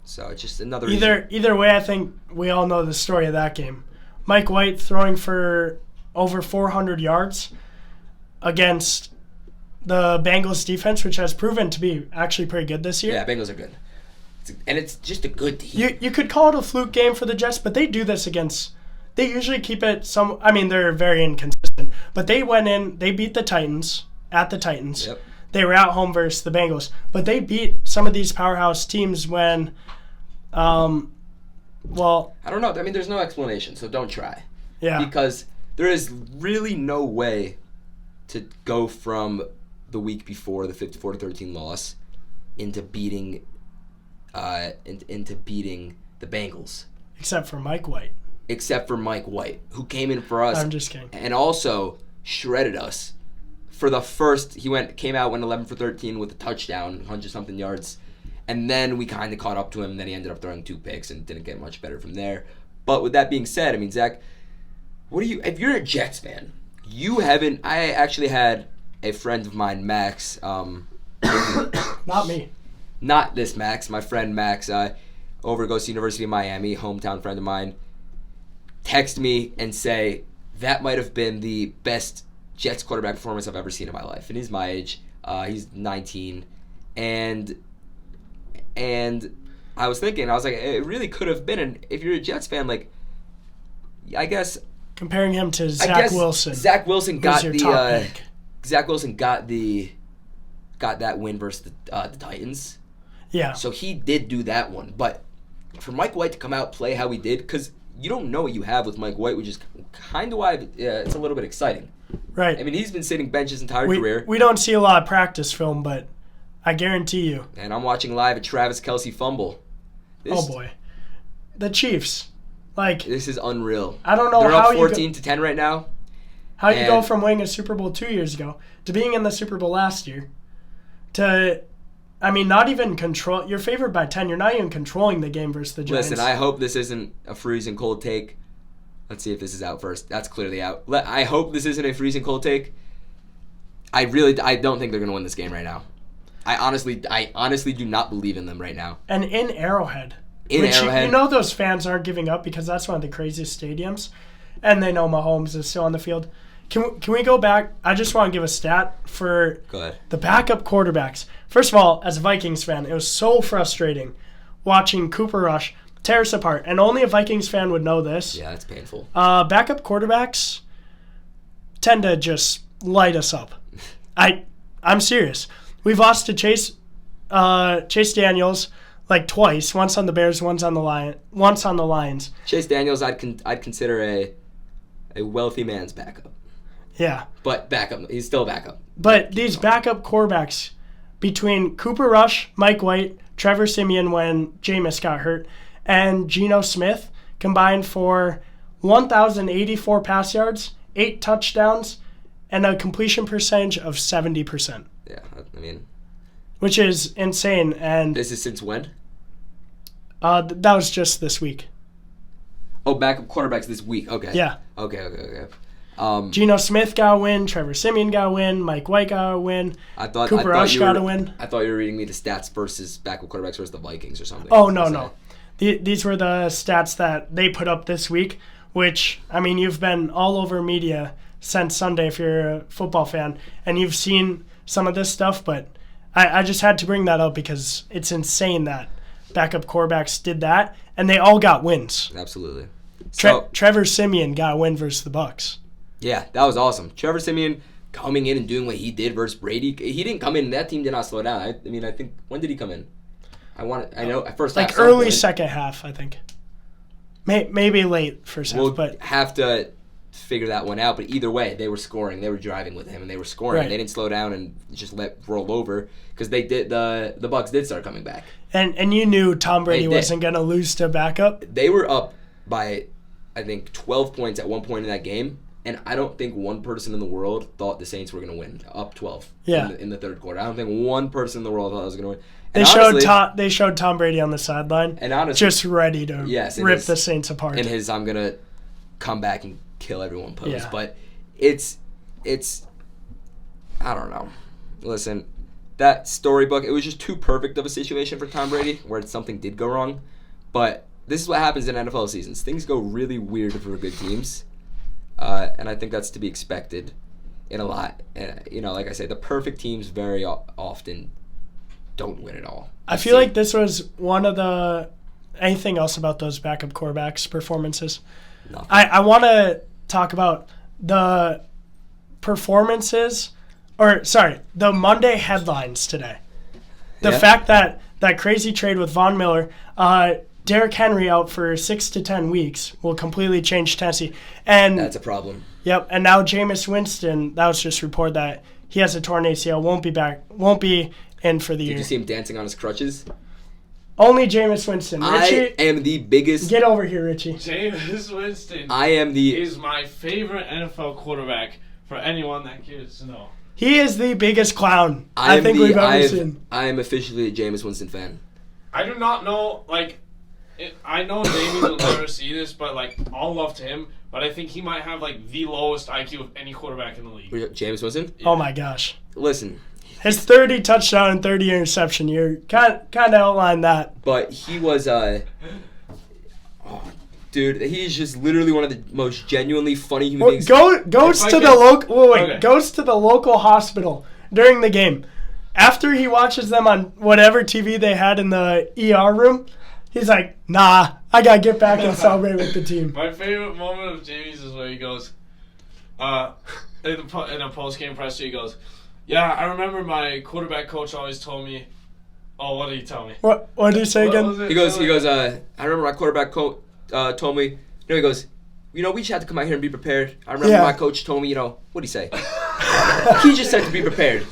so it's just another
Either way, I think we all know the story of that game. Mike White throwing for over 400 yards against the Bengals defense, which has proven to be actually pretty good this year.
Yeah, Bengals are good. And it's just a good team.
You could call it a fluke game for the Jets, but they do this against... They usually keep it they're very inconsistent. But they went in, they beat the Titans at the Titans.
Yep.
They were at home versus the Bengals. But they beat some of these powerhouse teams when... I
don't know. There's no explanation, so don't try.
Yeah.
Because there is really no way to go from the week before the 54-13 loss into beating the Bengals.
Except for Mike White,
who came in for us.
I'm just kidding.
And also shredded us. For the first, came out, went 11 for 13 with a touchdown, 100-something yards. And then we kind of caught up to him, and then he ended up throwing 2 picks and didn't get much better from there. But with that being said, Zach, if you're a Jets fan, I actually had a friend of mine, Max.
Not me.
Not this Max, my friend Max, over at Ghost University of Miami, hometown friend of mine, text me and say that might have been the best Jets quarterback performance I've ever seen in my life. And he's my age. He's 19. And I was thinking, I was like, it really could have been. And if you're a Jets fan, like, I guess
comparing him to Zach Wilson.
Zach Wilson got
your
the
top pick.
Zach Wilson got that win versus the Titans.
Yeah.
So he did do that one. But for Mike White to come out play how he did, because you don't know what you have with Mike White, which is kind of why it's a little bit exciting.
Right.
I mean, he's been sitting bench his entire
we,
career.
We don't see a lot of practice film, but I guarantee you.
And I'm watching live a Travis Kelce fumble.
Oh boy, the Chiefs. Like,
this is unreal.
I don't know
They're
how
up 14-10 right now.
How you go from winning a Super Bowl 2 years ago to being in the Super Bowl last year to, I mean, not even control. You're favored by 10. You're not even controlling the game versus the Giants.
Listen, I hope this isn't a freezing cold take. Let's see if this is out first. That's clearly out. I hope this isn't a freezing cold take. I don't think they're going to win this game right now. I honestly do not believe in them right now.
And in Arrowhead.
Arrowhead.
You know those fans aren't giving up because that's one of the craziest stadiums. And they know Mahomes is still on the field. Can we go back? I just want to give a stat for the backup quarterbacks. First of all, as a Vikings fan, it was so frustrating watching Cooper Rush tear us apart. And only a Vikings fan would know this.
Yeah, it's painful.
Backup quarterbacks tend to just light us up. I'm serious. We've lost to Chase Daniels like twice. Once on the Bears, once on the Lions.
Chase Daniels, I'd consider a wealthy man's backup.
Yeah.
But backup. He's still a backup.
But these backup quarterbacks between Cooper Rush, Mike White, Trevor Siemian when Jameis got hurt, and Geno Smith combined for 1,084 pass yards, 8 touchdowns, and a completion percentage of 70%.
Yeah, I mean,
which is insane. And
this is since when?
That was just this week.
Oh, backup quarterbacks this week. Okay.
Yeah.
Okay.
Geno Smith got a win. Trevor Siemian got a win. Mike White got a win. Cooper Rush got a win.
I thought you were reading me the stats versus backup quarterbacks versus the Vikings or something.
Oh, no. These were the stats that they put up this week, which, I mean, you've been all over media since Sunday if you're a football fan, and you've seen some of this stuff, but I just had to bring that up because it's insane that backup quarterbacks did that, and they all got wins.
Absolutely.
Trevor Siemian got a win versus the Bucs.
Yeah, that was awesome. Trevor Siemian coming in and doing what he did versus Brady. He didn't come in. That team did not slow down. I think, when did he come in? I know at first half.
Like early second half, I think. Maybe late first half.
But have to figure that one out. But either way, they were scoring. They were driving with him, and they were scoring.
Right.
They didn't slow down and just let roll over because they did. The Bucs did start coming back.
And you knew Tom Brady wasn't going to lose to backup.
They were up by, I think, 12 points at one point in that game. And I don't think one person in the world thought the Saints were going to win, up 12 in the third quarter. I don't think one person in the world thought I was going to win. And
they showed Tom Brady on the sideline,
and honestly,
just ready to rip the Saints apart.
In his, I'm going to come back and kill everyone pose.
Yeah.
But it's I don't know. Listen, that storybook, it was just too perfect of a situation for Tom Brady where something did go wrong. But this is what happens in NFL seasons. Things go really weird for good teams. And I think that's to be expected in a lot. And, like I say, the perfect teams very often don't win at all.
I feel like this was one of the... Anything else about those backup quarterbacks' performances?
Nothing.
I want to talk about the performances... the Monday headlines today. The fact that crazy trade with Von Miller... Derrick Henry out for 6 to 10 weeks will completely change Tennessee. And
that's a problem.
Yep, and now Jameis Winston, that was just reported that he has a torn ACL, won't be in for the year.
Did you see him dancing on his crutches?
Only Jameis Winston. Richie,
I am the biggest...
Get over here, Richie.
Jameis Winston
is
my favorite NFL quarterback for anyone that cares to know.
He is the biggest clown I think we've ever seen.
I am officially a Jameis Winston fan.
I do not know, I know Damien will never see this, but, all love to him. But I think he might have, the lowest IQ of any quarterback in the league.
Jameis Winston?
Yeah. Oh, my gosh.
Listen.
His 30 touchdown and 30 interception year kind of outlined that.
But he was, Dude, he's just literally one of the most genuinely funny human
Well,
beings.
goes
If I
to the
can-
local.
Okay.
Goes to the local hospital during the game. After he watches them on whatever TV they had in the ER room, he's like, "Nah, I gotta get back and celebrate with the team."
My favorite moment of Jamie's is where he goes, in a post-game presser, he goes, "Yeah, I remember my quarterback coach always told me." Oh, what did he tell me?
What did he say
What
again?
was it?
He goes, I remember my quarterback told me, he goes, we just have to come out here and be prepared. I remember
Yeah.
my coach told me, what'd he say? He just said to be prepared.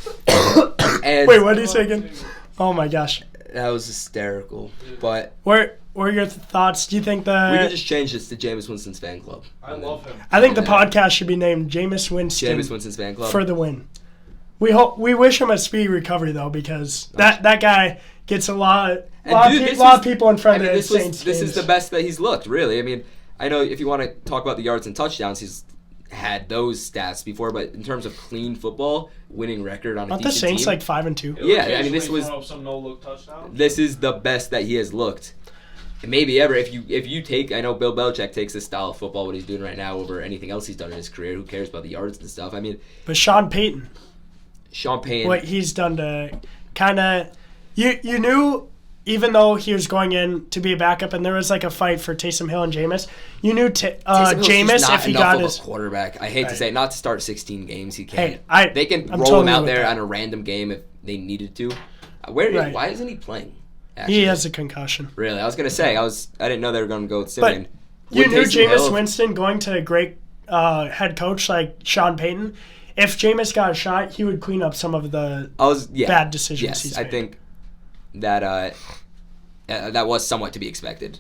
And
Wait, what did he say again? Oh my gosh.
that was hysterical. But
What are your thoughts? Do you think
we can
the?
just change this to Jameis Winston's fan club.
I love him.
I think the
Yeah.
podcast should be named Jameis Winston
Jameis Winston's fan club.
for the win. We wish him a speedy recovery though, because that guy gets a lot
Dude,
of
this
lot
was-
of people in front of
this
Saints
is
games.
the best that he's looked, really. I mean, I know if you want to talk about the yards and touchdowns, he's had those stats before, but in terms of clean football, winning record on a
Aren't the
decent
Saints
team,
like 5-2?
Yeah, I mean, this
Occasionally
was-
throw up some no-look touchdown.
this is the best that he has looked. And maybe ever. If you take, I know Bill Belichick takes this style of football, what he's doing right now, over anything else he's done in his career. Who cares about the yards and stuff? I mean,
But Sean Payton,
Sean Payton.
what he's done to kind of you knew, even though he was going in to be a backup and there was like a fight for Taysom Hill and Jameis, you knew
Taysom Hill's just
Jameis,
not
if he
enough
got
of
his
a quarterback. I hate to
Right.
say it, not to start 16 games. He can't.
Hey,
they can
I'm
roll
totally
him out
with
there
that.
on a random game if they needed to.
Right.
Why isn't he playing?
he
Actually?
has a concussion.
Really, I was gonna say I didn't know they were gonna go with
But
Simeon.
You
With
knew
Taysom
Jameis
Hill-
Winston going to a great head coach like Sean Payton. If Jameis got a shot, he would clean up some of the bad decisions
Yes,
he's
I
made.
think that that was somewhat to be expected,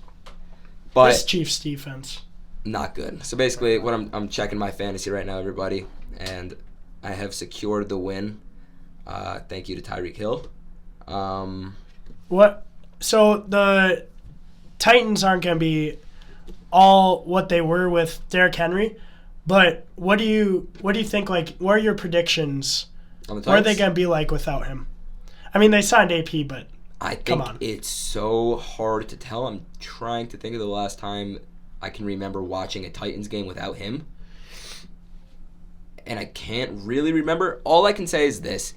but
This Chiefs defense.
not good. So basically, what I'm checking my fantasy right now, everybody, and I have secured the win. Thank you to Tyreek Hill.
What? So the Titans aren't going to be all what they were with Derrick Henry, but what do you think? Like, what are your predictions?
On the
What are they
Titans,
going to be like without him? I mean, they signed AP, but
I
Come
think
on.
it's so hard to tell. I'm trying to think of the last time I can remember watching a Titans game without him. And I can't really remember. All I can say is this.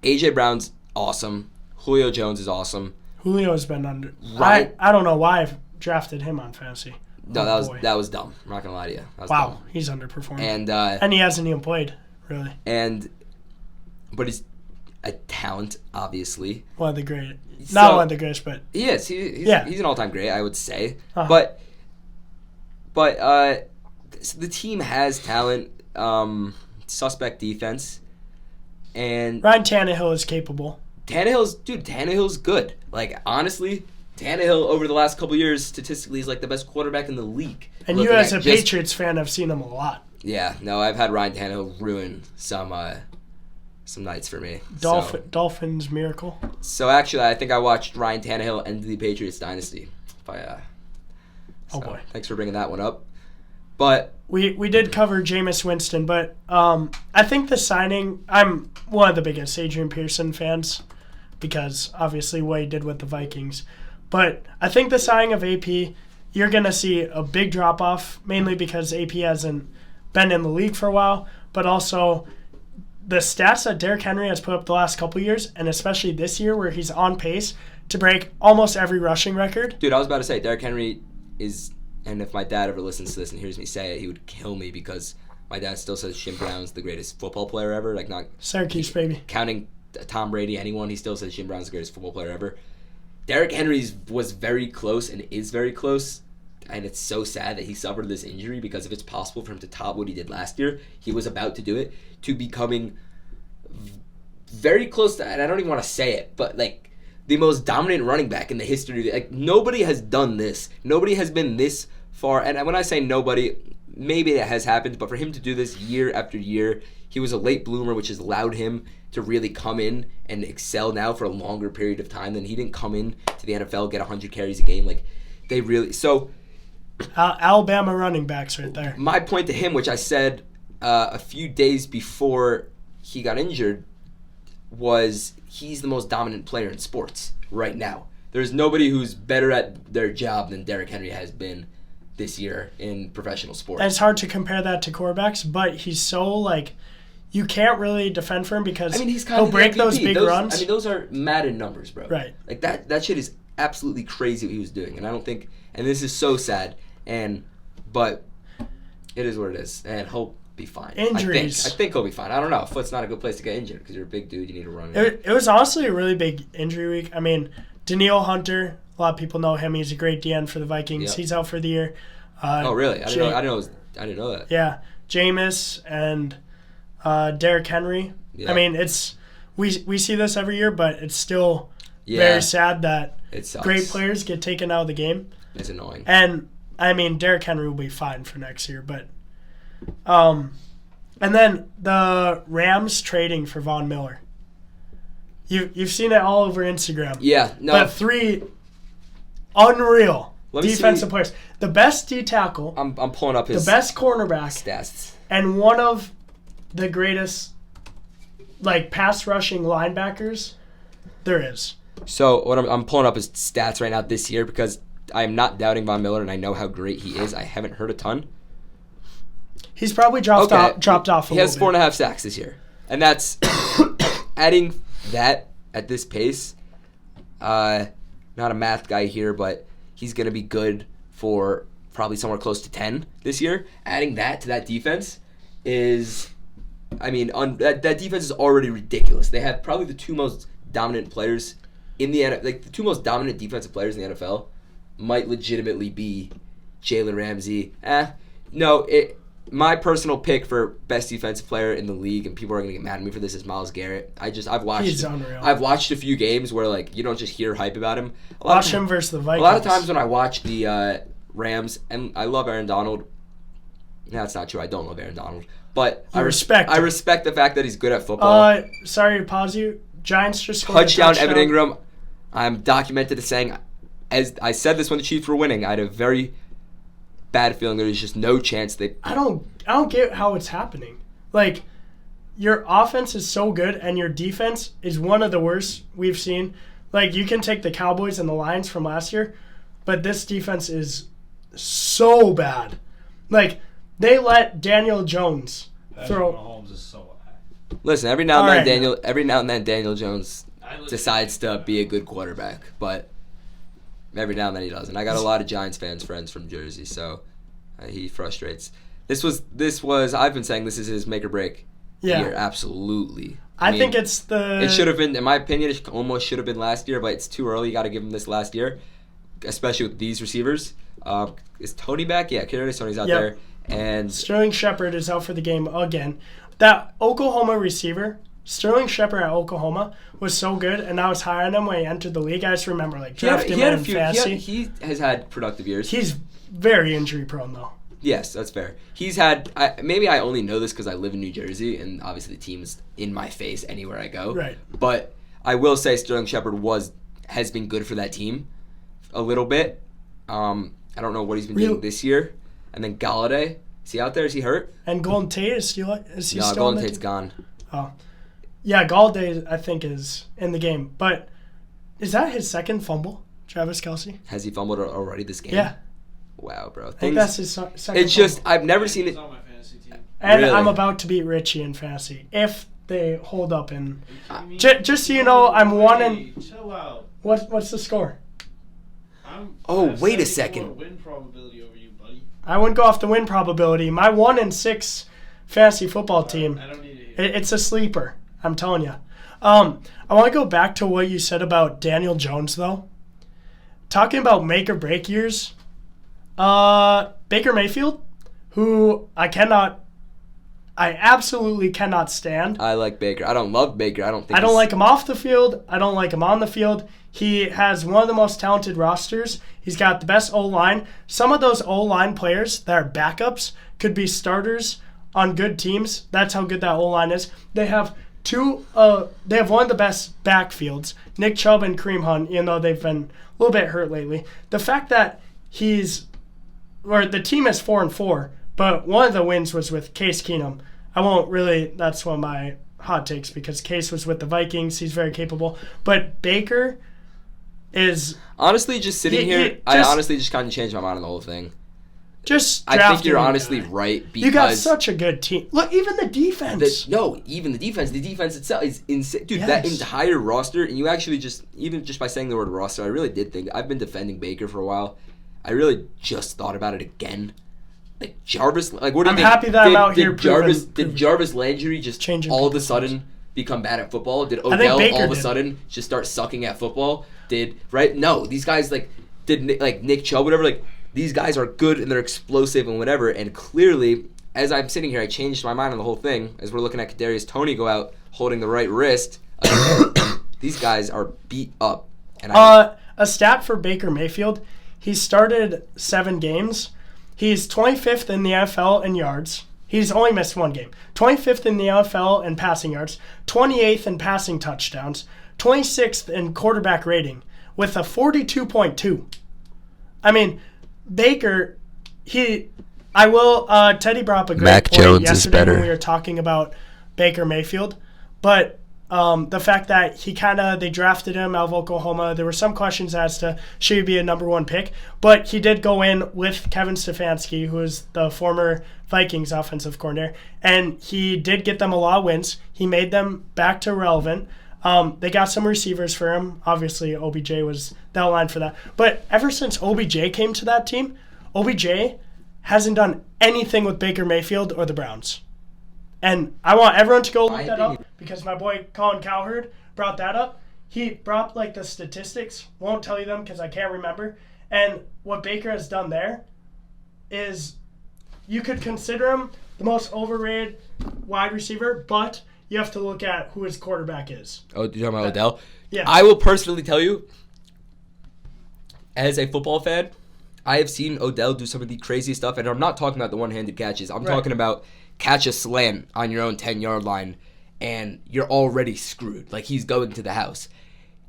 AJ Brown's awesome. Julio Jones is awesome.
Julio's been under.
Right.
I don't know why I've drafted him on fantasy.
No,
Oh, boy.
that was dumb. I'm not gonna lie to you. That was
Wow,
dumb.
he's underperformed.
And
He hasn't even played, really.
but he's a talent, obviously.
One of the great.
So-
Not one of the greatest, but
He is.
Yeah.
He's an all-time great, I would say.
Uh-huh.
But the team has talent. Suspect defense, and
Ryan Tannehill is capable.
Tannehill's good. Like, honestly, Tannehill over the last couple years statistically is like the best quarterback in the league.
And you,
Looking
as
at
a
just-
Patriots fan, have seen him a lot.
Yeah, no, I've had Ryan Tannehill ruin some nights for me.
Dolphins miracle.
So actually, I think I watched Ryan Tannehill end the Patriots dynasty.
Oh, boy.
Thanks for bringing that one up. But
We did cover Jameis Winston, but I think the signing, I'm one of the biggest Adrian Pearson fans because obviously what he did with the Vikings. But I think the signing of AP, you're going to see a big drop-off, mainly because AP hasn't been in the league for a while, but also the stats that Derrick Henry has put up the last couple years, and especially this year where he's on pace to break almost every rushing record.
dude, I was about to say Derrick Henry is, and if my dad ever listens to this and hears me say it, he would kill me because my dad still says Jim Brown's the greatest football player ever. Like, not
Syracuse, baby.
counting Tom Brady, anyone, he still says Jim Brown's the greatest football player ever. Derrick Henry was very close and is very close, and it's so sad that he suffered this injury because if it's possible for him to top what he did last year, he was about to do it, to becoming very close to, and I don't even want to say it, but like the most dominant running back in the history. Like, nobody has done this. Nobody has been this far. And when I say nobody, maybe it has happened, but for him to do this year after year, he was a late bloomer, which has allowed him to really come in and excel now for a longer period of time than he didn't come in to the NFL, get 100 carries a game. Like, they really, so
Alabama running backs right there.
my point to him, which I said a few days before he got injured, was he's the most dominant player in sports right now. There's nobody who's better at their job than Derrick Henry has been this year in professional sports.
And it's hard to compare that to quarterbacks, but he's so, like, you can't really defend for him because
he's kind
he'll
of
break
the MVP.
those big runs.
I mean, those are Madden numbers, bro.
Right.
Like, that shit is absolutely crazy what he was doing. And I don't think, and this is so sad, but it is what it is. And he'll be fine.
Injuries.
I think he'll be fine. I don't know. Foot's not a good place to get injured because you're a big dude. You need to run.
It was honestly a really big injury week. I mean, Danielle Hunter, a lot of people know him. He's a great DN for the Vikings.
Yep.
He's out for the year.
Oh, really? I didn't know that.
Yeah. Jameis and Derrick Henry.
Yeah.
I mean, we see this every year, but it's still
Yeah.
very sad that
It sucks.
great players get taken out of the game.
It's annoying.
And, I mean, Derrick Henry will be fine for next year, but and then the Rams trading for Von Miller. You've seen it all over Instagram.
Yeah, no.
But 3 unreal
Let me
defensive
see.
players. The best D tackle,
I'm pulling up
the
his
best cornerback,
stats.
and one of the greatest, like, pass rushing linebackers there is.
So what I'm pulling up his stats right now this year because I am not doubting Von Miller and I know how great he is. I haven't heard a ton.
He's probably dropped off a
He has
little
4.5 sacks this year, and that's adding that at this pace. Not a math guy here, but he's gonna be good for probably somewhere close to 10 this year. Adding that to that defense is, I mean, that defense is already ridiculous. They have probably the 2 most dominant players in the NFL. Like the 2 most dominant defensive players in the NFL might legitimately be Jalen Ramsey. My personal pick for best defensive player in the league, and people are gonna get mad at me for this, is Myles Garrett. I've watched.
He's unreal.
I've watched a few games where like you don't just hear hype about him.
Watch him versus the Vikings.
A lot of times when I watch the Rams, and I love Aaron Donald. No, that's not true. I don't love Aaron Donald, but I respect the fact that he's good at football.
Sorry to pause you. Giants just scored a
touchdown. Evan Ingram. I'm documented as saying, as I said this when the Chiefs were winning, I had a very bad feeling there's just no chance they.
I don't get how it's happening. Like, your offense is so good and your defense is one of the worst we've seen. Like, you can take the Cowboys and the Lions from last year, but this defense is so bad. Like, they let Daniel Jones throw.
Mahomes is so high.
Listen, every now and then
Alright.
Daniel Jones decides to be a good quarterback, but every now and then he doesn't. I got a lot of Giants friends from Jersey, so he frustrates. This was I've been saying this is his make or break year, absolutely.
I think it's the.
It should have been, in my opinion, it almost should have been last year, but it's too early. You got to give him this last year, especially with these receivers. Is Tony back? Yeah, Kadarius Toney's out there, and
Sterling Shepard is out for the game again. That Oklahoma receiver, Sterling Shepard at Oklahoma, was so good, and I was high on him when he entered the league. I just remember drafting him in fantasy.
He has had productive years.
He's very injury prone though.
Yes, that's fair. He's had maybe I only know this because I live in New Jersey, and obviously the team's in my face anywhere I go.
Right.
But I will say Sterling Shepard has been good for that team a little bit. I don't know what he's been doing this year. And then Galladay, is he out there? Is he hurt?
And Golden Tate is he
No,
still?
Golden Tate's gone.
Oh, yeah, Galladay I think is in the game, but is that his second fumble, Travis Kelce?
Has he fumbled already this game?
Yeah.
Wow, bro.
I think that's his second.
It's just I've never seen it.
He's on my fantasy team.
And
Really?
I'm about to beat Richie in fantasy if they hold up. And just so you know, I'm one and
Chill out.
what's the score?
Oh,
I have
wait a
74
second.
Win probability over you, buddy.
I wouldn't go off the win probability. My 1-6 fantasy football team.
I don't need to hear.
It's a sleeper. I'm telling you. I want to go back to what you said about Daniel Jones, though. Talking about make or break years. Baker Mayfield, who I absolutely cannot stand.
I like Baker. I don't love Baker. I don't
like him off the field. I don't like him on the field. He has one of the most talented rosters. He's got the best O-line. Some of those O-line players that are backups could be starters on good teams. That's how good that O-line is. They have they have one of the best backfields, Nick Chubb and Kareem Hunt, even though they've been a little bit hurt lately. The fact that the team is 4-4, but one of the wins was with Case Keenum. That's one of my hot takes because Case was with the Vikings. He's very capable. But Baker is...
Honestly, just sitting here, I honestly just kind of changed my mind on the whole thing.
Just
I think
drafting
you're
a
honestly
guy.
right because
You got such a good team. Look, even the defense.
even the defense itself is insane. Dude, that
Yes.
entire roster, and you actually even just by saying the word roster, I really did think, I've been defending Baker for a while. I really just thought about it again. Like Jarvis, like what do you
I'm
think?
happy that I'm out here
Jarvis,
proving-
did Jarvis Landry just
Changing
all of a
people's
sudden become bad at football? Did
think
Odell
Baker
all of a
did.
sudden just start sucking at football? Right? No, these guys did Nick Chubb, whatever, like these guys are good and they're explosive and whatever, and clearly, as I'm sitting here, I changed my mind on the whole thing as we're looking at Kadarius Toney go out holding the right wrist. These guys are beat up. And
A stat for Baker Mayfield, he started 7 games. He's 25th in the NFL in yards. He's only missed 1 game. 25th in the NFL in passing yards. 28th in passing touchdowns. 26th in quarterback rating with a 42.2. I mean, Baker, Teddy brought up a great
Mac
point
Jones is
yesterday
better.
when we were talking about Baker Mayfield. But the fact that they drafted him out of Oklahoma, there were some questions as to should he be a number 1 pick, but he did go in with Kevin Stefanski, who is the former Vikings offensive coordinator, and he did get them a lot of wins. He made them back to relevant. They got some receivers for him. Obviously, OBJ was the line for that. But ever since OBJ came to that team, OBJ hasn't done anything with Baker Mayfield or the Browns. And I want everyone to go look that up because my boy Colin Cowherd brought that up. He brought the statistics. Won't tell you them because I can't remember. And what Baker has done there is you could consider him the most overrated wide receiver, but you have to look at who his quarterback is.
Oh, you're talking about Odell?
Yeah.
I will personally tell you, as a football fan, I have seen Odell do some of the craziest stuff, and I'm not talking about the one-handed catches. I'm talking about catch a slant on your own 10-yard line, and you're already screwed. Like, he's going to the house.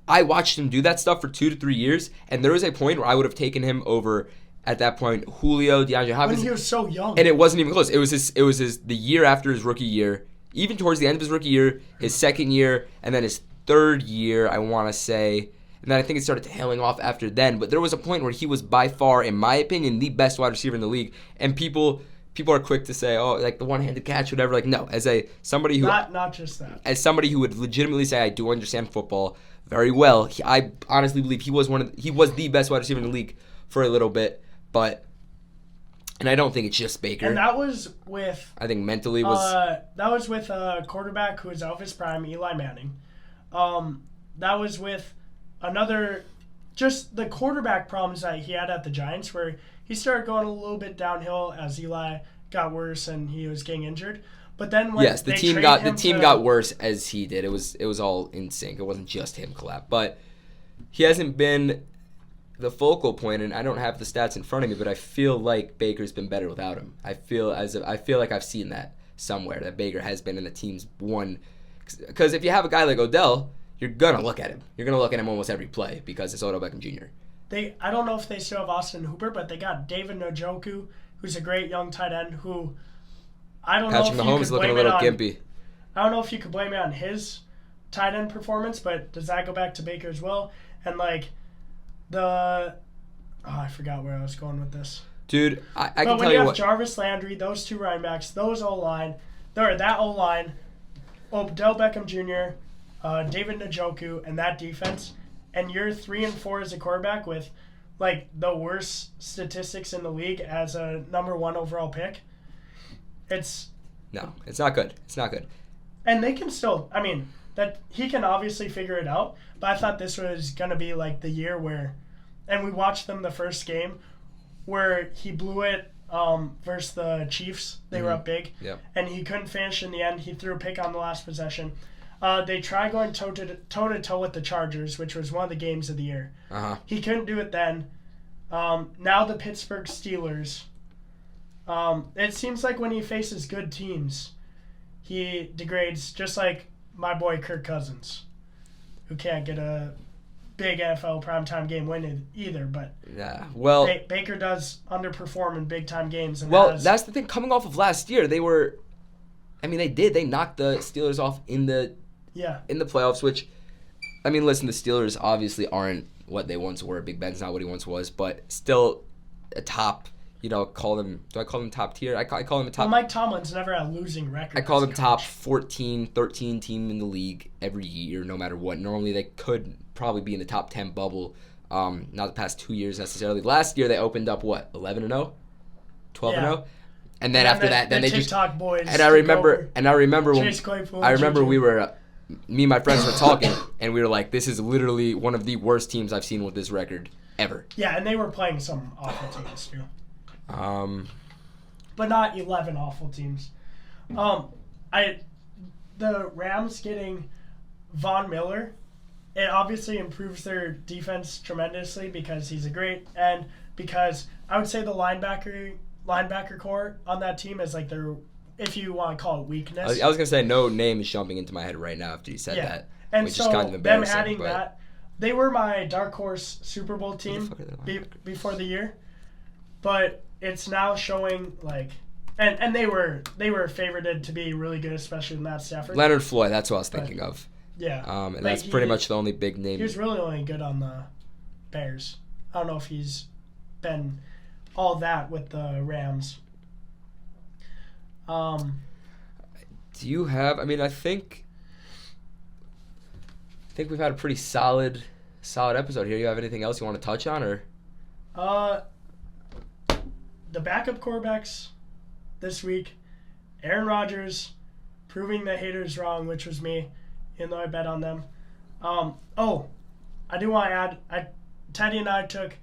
I watched him do that stuff for 2 to 3 years, and there was a point where I would have taken him over, at that point, Julio, DeAndre Hopkins.
When he was so young.
And it wasn't even close. It was the year after his rookie year, even towards the end of his rookie year, his second year, and then his third year, I want to say. And then I think it started tailing off after then. But there was a point where he was by far, in my opinion, the best wide receiver in the league. And people are quick to say, oh, like the one-handed catch, whatever. Like, no, as somebody who
not just that.
As somebody who would legitimately say I do understand football very well, I honestly believe he was the best wide receiver in the league for a little bit. And I don't think it's just Baker.
And that was with
I think mentally was
a quarterback who was out of his prime, Eli Manning. That was with just the quarterback problems that he had at the Giants, where he started going a little bit downhill as Eli got worse and he was getting injured. But then when
the team got worse as he did. It was all in sync. It wasn't just him collapse, but he hasn't been the focal point, and I don't have the stats in front of me, but I feel like Baker's been better without him. I feel like I've seen that somewhere, that Baker has been in the team's one. Because if you have a guy like Odell, you're gonna look at him. You're gonna look at him almost every play because it's Odell Beckham Jr.
I don't know if they still have Austin Hooper, but they got David Njoku, who's a great young tight end who I don't know if
Patrick
you
Mahomes
could
looking a
blame it
little
on.
gimpy.
I don't know if you could blame it on his tight end performance, but does that go back to Baker as well? And I forgot where I was going with this.
Dude, I can tell you what.
But when you have Jarvis Landry, those 2 running backs, that O-line, Odell Beckham Jr., David Njoku, and that defense, and you're 3 and 4 as a quarterback with the worst statistics in the league as a number 1 overall pick,
No, it's not good. It's not good.
And they can still, that he can obviously figure it out, but I thought this was going to be the year where, and we watched them the first game, where he blew it versus the Chiefs. They were up big, and he couldn't finish in the end. He threw a pick on the last possession. They tried going toe-to-toe with the Chargers, which was one of the games of the year. He couldn't do it then. Now the Pittsburgh Steelers. It seems like when he faces good teams, he degrades, just like my boy Kirk Cousins, who can't get a big NFL primetime game win either. But Baker does underperform in big-time games. And
that's the thing. Coming off of last year, they knocked the Steelers off in the playoffs, which, listen, the Steelers obviously aren't what they once were. Big Ben's not what he once was, but still a top call them. Do I call them top tier? I call them a top.
Well, Mike Tomlin's never had a losing record.
I call
as a
them top
coach.
14, 13 team in the league every year, no matter what. Normally, they could probably be in the top 10 bubble. Not the past 2 years necessarily. Last year, they opened up, 11-0? 12-0? And then after that, then they just...
TikTok boys.
And I remember when...
Chase Claypool.
I remember
Juju.
we were... me and my friends were talking, and we were like, this is literally one of the worst teams I've seen with this record ever.
Yeah, and they were playing some awful teams, too. But not 11 awful teams. The Rams getting Von Miller, it obviously improves their defense tremendously because he's a great end. Because I would say the linebacker core on that team is like their, if you want to call it weakness.
I was gonna say no name is jumping into my head right now after you said that,
and
which
so
is kind of
them
embarrassing.
adding
but
that, they were my dark horse Super Bowl team
fuck are they linebackers?
before the year, but it's now showing like, and they were favorited to be really good, especially with Matt Stafford.
Leonard Floyd, that's what I was thinking of.
Yeah,
And
like
that's pretty much the only big name.
He was really only good on the Bears. I don't know if he's been all that with the Rams.
Do you have? I mean, I think we've had a pretty solid episode here. You have anything else you want to touch on, or?
The backup quarterbacks this week, Aaron Rodgers proving the haters wrong, which was me, even though I bet on them. I do want to add, Teddy and I took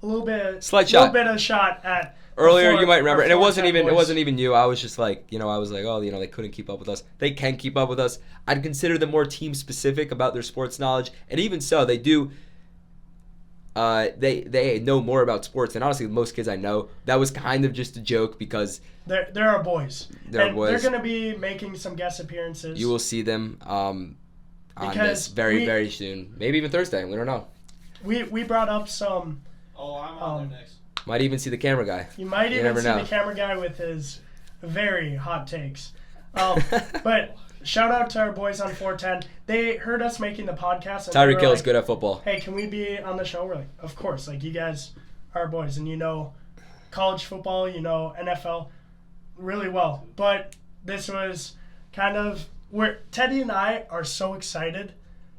a little bit of shot at
Earlier,
our
you might remember, and it wasn't
boys.
even you. I was just like, they couldn't keep up with us. They can keep up with us. I'd consider them more team specific about their sports knowledge, and even so, they do. They know more about sports than honestly most kids I know. That was kind of just a joke because
they're our boys.
They're
going to be making some guest appearances.
You will see them on this very soon. Maybe even Thursday. We don't know.
We brought up some.
Oh, I'm on there next.
Might even see the camera guy.
You might even see
know.
the camera guy with his very hot takes. But shout out to our boys on 410. They heard us making the podcast. And
Tyreek Hill is good at football.
Hey, can we be on the show? We're like, of course. Like, you guys are our boys, and you know college football, you know NFL really well. But this was kind of where Teddy and I are so excited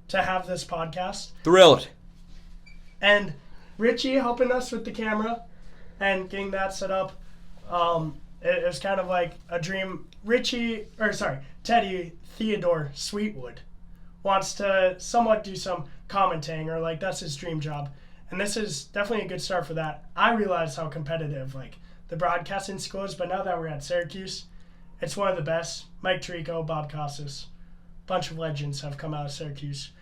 to have this podcast.
Thrilled.
And Richie helping us with the camera and getting that set up. It was kind of like a dream. Teddy Theodore Sweetwood wants to somewhat do some commentating, or like that's his dream job. And this is definitely a good start for that. I realize how competitive like the broadcasting school is, but now that we're at Syracuse, it's one of the best. Mike Tirico, Bob Costas, bunch of legends have come out of Syracuse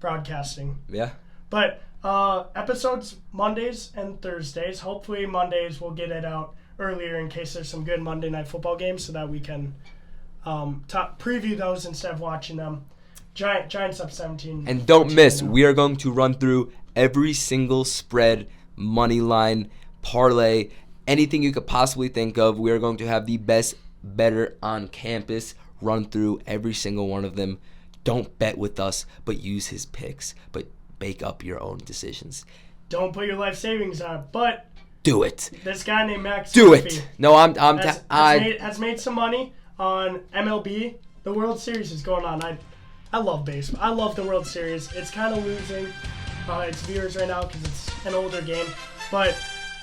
broadcasting.
Yeah.
But episodes Mondays and Thursdays. Hopefully Mondays we'll get it out earlier in case there's some good Monday Night Football games so that we can preview those instead of watching them. Giants up 17.
And don't miss, we are going to run through every single spread, money line, parlay, anything you could possibly think of. We are going to have the best better on campus run through every single one of them. Don't bet with us, but use his picks. But make up your own decisions.
Don't put your life savings on it, but
do it.
This guy named Max
Do
Murphy
it. No,
has made some money on MLB. The World Series is going on. I love baseball. I love the World Series. It's kind of losing its viewers right now because it's an older game. But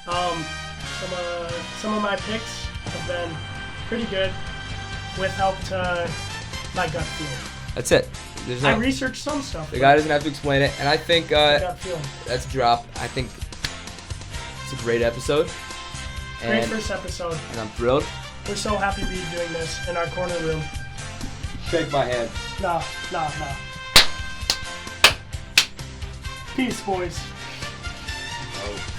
some of my picks have been pretty good with help to my gut feeling.
That's it.
I researched some stuff.
The guy doesn't have to explain it, and I think
gut feeling.
That's a drop. I think it's a great episode.
Great first episode.
And I'm thrilled.
We're so happy to be doing this in our corner room.
Shake my hand.
Nah. Peace, boys.
Oh.